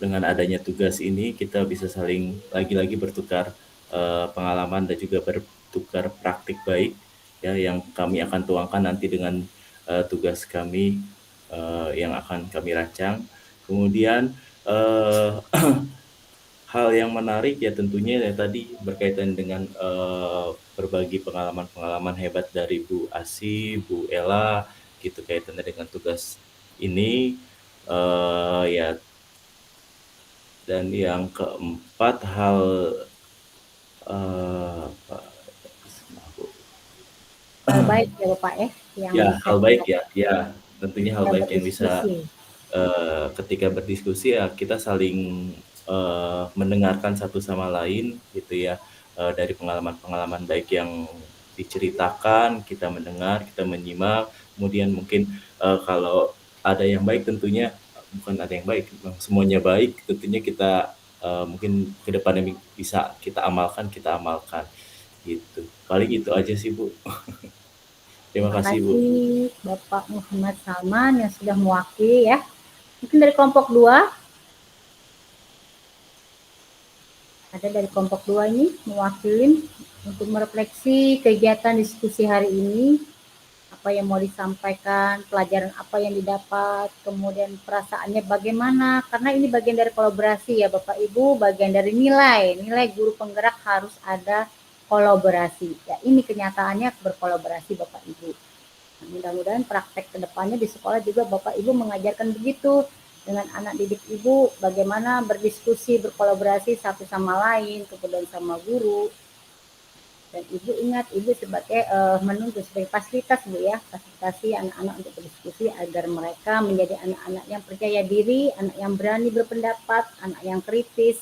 Dengan adanya tugas ini kita bisa saling lagi-lagi bertukar pengalaman dan juga bertukar praktik baik ya yang kami akan tuangkan nanti dengan tugas kami yang akan kami rancang. Kemudian hal yang menarik ya tentunya ya tadi berkaitan dengan berbagi pengalaman-pengalaman hebat dari Bu Asi, Bu Ella gitu kaitannya dengan tugas ini ya. Dan yang keempat hal Hal baik ya Bapak ya, yang ya bisa hal baik kita ya tentunya hal kita baik yang bisa berdiskusi. ketika berdiskusi ya kita saling mendengarkan satu sama lain gitu ya dari pengalaman-pengalaman baik yang diceritakan, kita mendengar, kita menyimak, kemudian mungkin kalau ada yang baik tentunya bukan ada yang baik, semuanya baik tentunya kita mungkin ke depannya bisa kita amalkan gitu. Paling itu aja sih Bu. Terima Terima kasih Bu. kasih Bapak Muhammad Salman yang sudah mewakili ya. Mungkin dari kelompok 2. Ada dari kelompok 2 ini mewakili untuk merefleksi kegiatan diskusi hari ini. Apa yang mau disampaikan, pelajaran apa yang didapat, kemudian perasaannya bagaimana. Karena ini bagian dari kolaborasi ya Bapak Ibu, bagian dari nilai guru penggerak harus ada kolaborasi. Ya, ini kenyataannya berkolaborasi Bapak Ibu. Nah, mudah-mudahan praktek kedepannya di sekolah juga Bapak Ibu mengajarkan begitu dengan anak didik Ibu bagaimana berdiskusi, berkolaborasi satu sama lain, kemudian sama guru. Dan Ibu ingat, Ibu sebagai menuntut sebagai fasilitas Bu ya, fasilitasi anak-anak untuk berdiskusi agar mereka menjadi anak-anak yang percaya diri, anak yang berani berpendapat, anak yang kritis,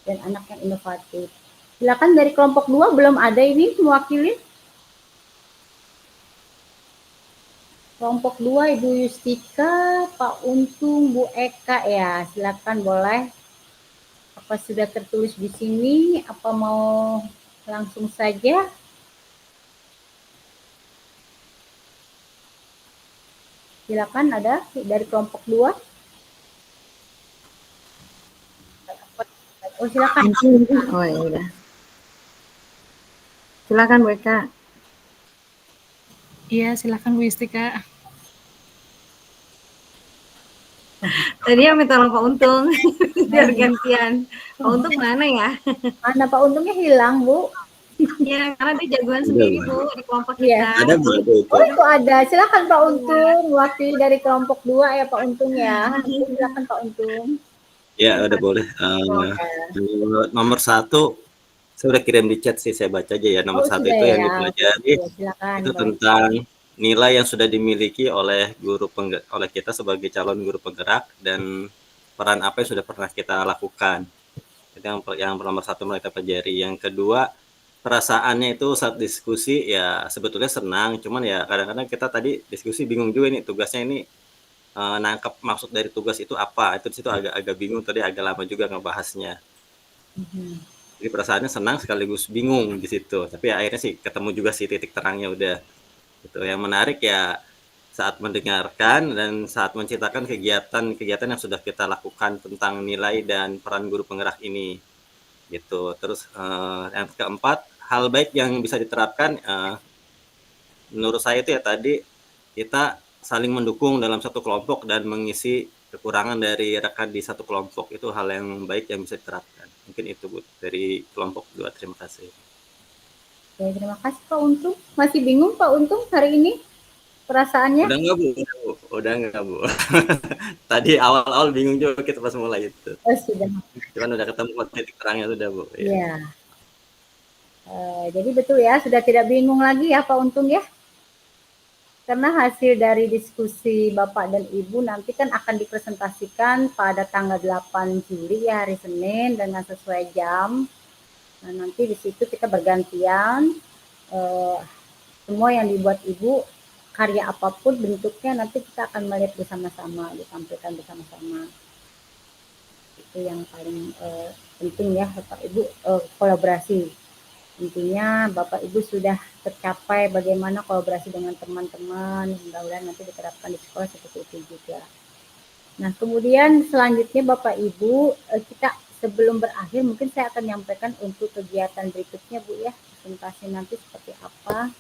dan anak yang inovatif. Silakan dari kelompok 2 belum ada ini mewakili. Kelompok 2 Ibu Yustika, Pak Untung, Bu Eka ya. Silakan boleh. Apa sudah tertulis di sini? Apa mau langsung saja? Silakan ada dari kelompok 2. Oh silakan. Oh ya udah. Silakan Bu Eka. Iya, silakan Bu Yustika. Tadi yang minta Pak Untung biar gantian. Pak Untung mana ya? Mana Pak Untungnya hilang Bu? Ya karena dia jagoan sendiri Bu di kelompok kita. Ada Bu. Oh itu ada. Silakan Pak Untung, wakil dari kelompok 2 ya Pak Untung ya. Silakan Pak Untung. Ya udah boleh. Nomor 1 saya udah kirim di chat sih, saya baca aja ya. Nomor 1 itu yang dipelajari itu tentang nilai yang sudah dimiliki oleh oleh kita sebagai calon guru penggerak dan peran apa yang sudah pernah kita lakukan. Itu yang nomor 1 mereka pelajari. Yang kedua, perasaannya itu saat diskusi ya sebetulnya senang, cuman ya kadang-kadang kita tadi diskusi bingung juga nih tugasnya ini nangkep maksud dari tugas itu apa. Itu di situ agak bingung, tadi agak lama juga ngebahasnya. Jadi perasaannya senang sekaligus bingung di situ. Tapi akhirnya sih ketemu juga sih titik terangnya udah. Gitu. Yang menarik ya saat mendengarkan dan saat menciptakan kegiatan yang sudah kita lakukan tentang nilai dan peran guru penggerak ini. Gitu. Terus yang keempat, hal baik yang bisa diterapkan menurut saya itu ya tadi kita saling mendukung dalam satu kelompok dan mengisi kekurangan dari rekan di satu kelompok. Itu hal yang baik yang bisa diterapkan. Mungkin itu Bu dari kelompok 2. Terima kasih. Oke, terima kasih Pak Untung. Masih bingung Pak Untung hari ini perasaannya? Udah enggak Bu. Tadi awal-awal bingung juga kita pas mulai itu. Oh sudah. Cuman udah ketemu titik terangnya sudah Bu. Iya. Jadi betul ya, sudah tidak bingung lagi ya Pak Untung ya. Karena hasil dari diskusi Bapak dan Ibu nanti kan akan dipresentasikan pada tanggal 8 Juli ya, hari Senin dengan sesuai jam. Nah, nanti di situ kita bergantian. Semua yang dibuat Ibu, karya apapun bentuknya nanti kita akan melihat bersama-sama, ditampilkan bersama-sama. Itu yang paling penting ya Bapak Ibu, kolaborasi. Intinya Bapak Ibu sudah tercapai bagaimana kolaborasi dengan teman-teman, mudah-mudahan nanti diterapkan di sekolah seperti itu juga. Nah, kemudian selanjutnya Bapak Ibu, kita sebelum berakhir mungkin saya akan menyampaikan untuk kegiatan berikutnya Bu ya, presentasi nanti seperti apa.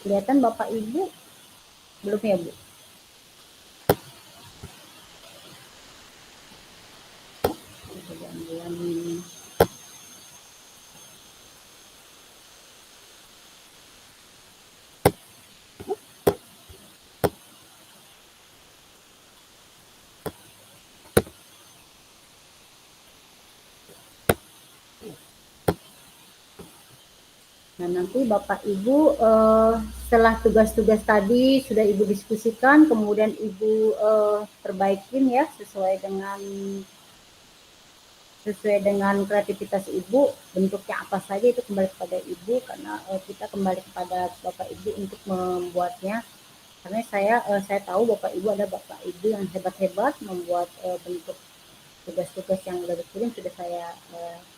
Kelihatan Bapak Ibu belum ya Bu? Nah, nanti Bapak Ibu setelah tugas-tugas tadi sudah Ibu diskusikan, kemudian Ibu perbaikin ya sesuai dengan kreativitas Ibu, bentuknya apa saja itu kembali kepada Ibu, karena kita kembali kepada Bapak Ibu untuk membuatnya. Karena saya tahu Bapak Ibu ada Bapak Ibu yang hebat-hebat membuat bentuk tugas-tugas yang sudah dikirim, sudah saya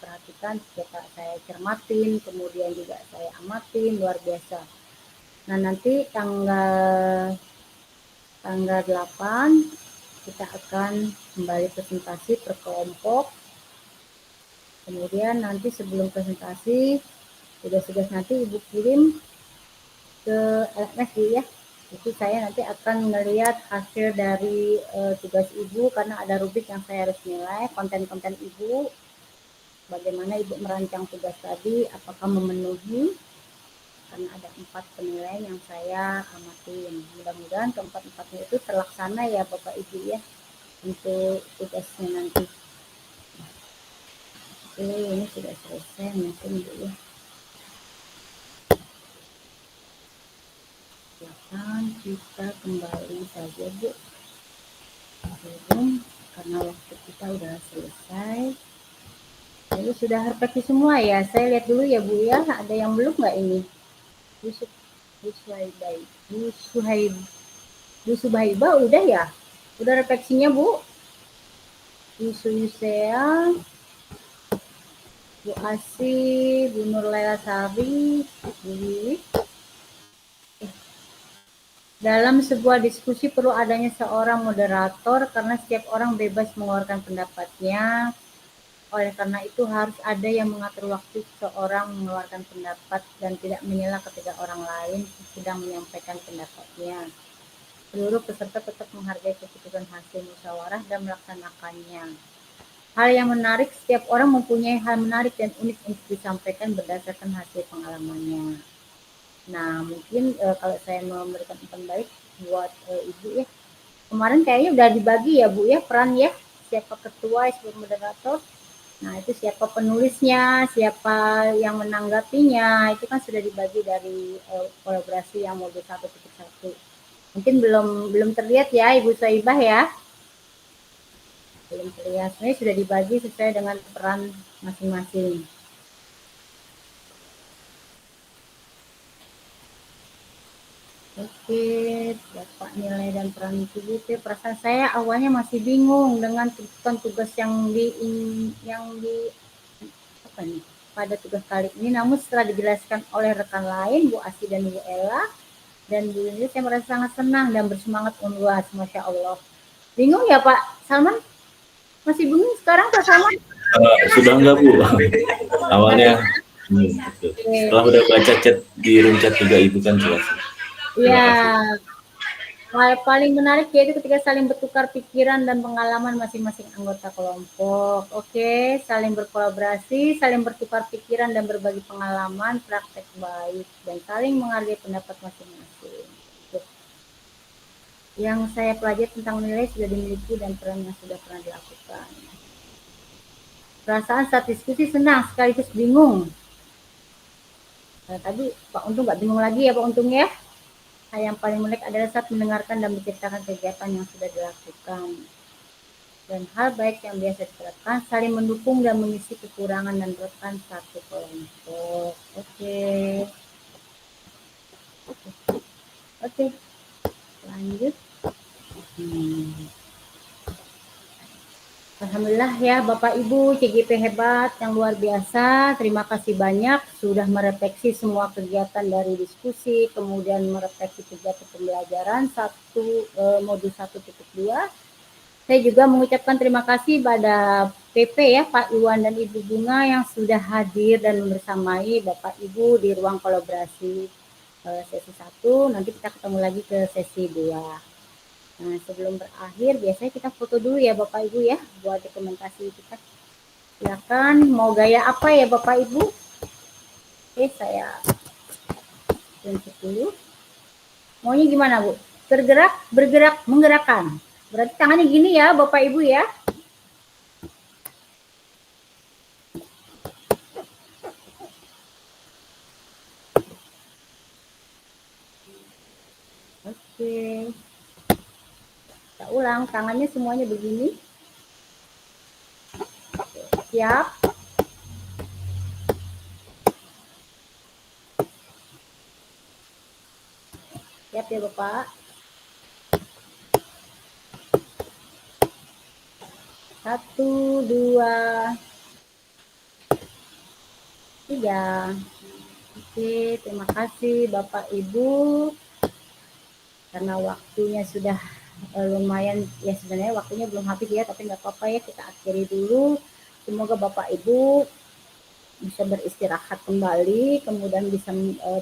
perhatikan, sudah saya cermatin, kemudian juga saya amatin, luar biasa. Nah, nanti tanggal 8 kita akan kembali presentasi per kelompok. Kemudian nanti sebelum presentasi, tugas-tugas nanti Ibu kirim ke LMS ya. Itu saya nanti akan melihat hasil dari tugas Ibu, karena ada rubrik yang saya harus nilai, konten-konten Ibu, bagaimana Ibu merancang tugas tadi, apakah memenuhi, karena ada 4 penilaian yang saya amatin. Mudah-mudahan keempat-empatnya itu terlaksana ya Bapak Ibu ya, untuk tugasnya nanti. Oke, ini sudah selesai mungkin Bu ya. Kita kembali saja Bu, karena waktu kita udah selesai. Jadi sudah refleksi semua ya. Saya lihat dulu ya Bu ya, ada yang belum nggak ini? Bu Suhaiba udah ya? Udah refleksinya Bu? Bu Yusea, Bu Asi, Bu Nur Laila Sari, Bu Wiwi. Dalam sebuah diskusi perlu adanya seorang moderator karena setiap orang bebas mengeluarkan pendapatnya. Oleh karena itu harus ada yang mengatur waktu seorang mengeluarkan pendapat dan tidak menyela ketika orang lain sedang menyampaikan pendapatnya. Seluruh peserta tetap menghargai keputusan hasil musyawarah dan melaksanakannya. Hal yang menarik, setiap orang mempunyai hal menarik dan unik untuk disampaikan berdasarkan hasil pengalamannya. Nah, mungkin kalau saya memberikan umpan baik buat Ibu ya. Kemarin kayaknya udah dibagi ya Bu ya peran ya. Siapa ketua, siapa moderator. Nah, itu siapa penulisnya, siapa yang menanggapinya. Itu kan sudah dibagi dari kolaborasi yang modul 1.1. Mungkin belum terlihat ya Ibu Soibah ya. Belum terlihat. Sebenarnya sudah dibagi sesuai dengan peran masing-masing. Oke, dapat nilai dan peran Ibu. Perasaan saya awalnya masih bingung dengan tugas yang pada tugas kali ini. Namun setelah dijelaskan oleh rekan lain, Bu Asi dan Bu Ella dan Bu Yuni, saya merasa sangat senang dan bersemangat luas, Masya Allah. Bingung ya Pak Salman? Masih bingung sekarang Pak Salman? Sudah enggak Bu? Awalnya. Setelah udah baca chat di room chat juga Ibu kan jelas. Ya, paling menarik yaitu ketika saling bertukar pikiran dan pengalaman masing-masing anggota kelompok. Oke, saling berkolaborasi, saling bertukar pikiran dan berbagi pengalaman, praktek baik, dan saling menghargai pendapat masing-masing. Yang saya pelajari tentang nilai sudah dimiliki dan peran yang sudah pernah dilakukan. Perasaan saat diskusi senang sekaligus bingung. Nah, tadi Pak Untung nggak bingung lagi ya Pak Untung ya. Hal yang paling menarik adalah saat mendengarkan dan menceritakan kegiatan yang sudah dilakukan. Dan hal baik yang biasa diterapkan, saling mendukung dan mengisi kekurangan dan rekan satu kelompok. Oke. Oke. Lanjut. Alhamdulillah ya Bapak Ibu CGP hebat yang luar biasa. Terima kasih banyak sudah merefleksi semua kegiatan dari diskusi, kemudian merefleksi kegiatan pembelajaran modul 1.2. Saya juga mengucapkan terima kasih pada PP ya Pak Iwan dan Ibu Bunga yang sudah hadir dan bersamai Bapak Ibu di ruang kolaborasi sesi 1. Nanti kita ketemu lagi ke sesi 2. Nah, sebelum berakhir, biasanya kita foto dulu ya Bapak Ibu ya, buat dokumentasi kita. Silakan, mau gaya apa ya Bapak Ibu? Oke, saya tunjuk dulu. Maunya gimana Bu? Bergerak, bergerak, menggerakkan. Berarti tangannya gini ya Bapak Ibu ya. Oke. Kita ulang, tangannya semuanya begini. Siap. Siap ya Bapak. 1, 2, 3. Oke, terima kasih Bapak Ibu. Karena waktunya sudah lumayan, ya sebenarnya waktunya belum habis ya, tapi nggak apa-apa ya, kita akhiri dulu. Semoga Bapak Ibu bisa beristirahat kembali, kemudian bisa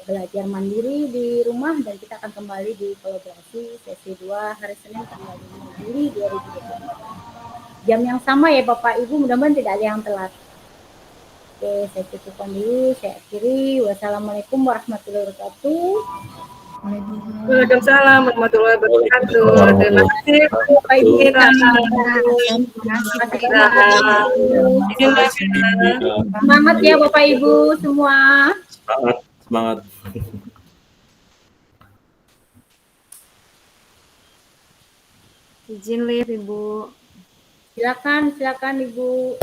belajar mandiri di rumah, dan kita akan kembali di kolaborasi sesi 2 hari Senin tanggal 5 Juli 2024. Jam yang sama ya Bapak Ibu, mudah-mudahan tidak ada yang telat. Oke, saya cukupkan dulu, saya akhiri. Wassalamualaikum warahmatullahi wabarakatuh. Waalaikumsalam warahmatullahi wabarakatuh. Terima kasih Pak Ibu Ira. Semangat ya Bapak Ibu semua. Semangat, semangat. Izin live Ibu. Silakan Ibu.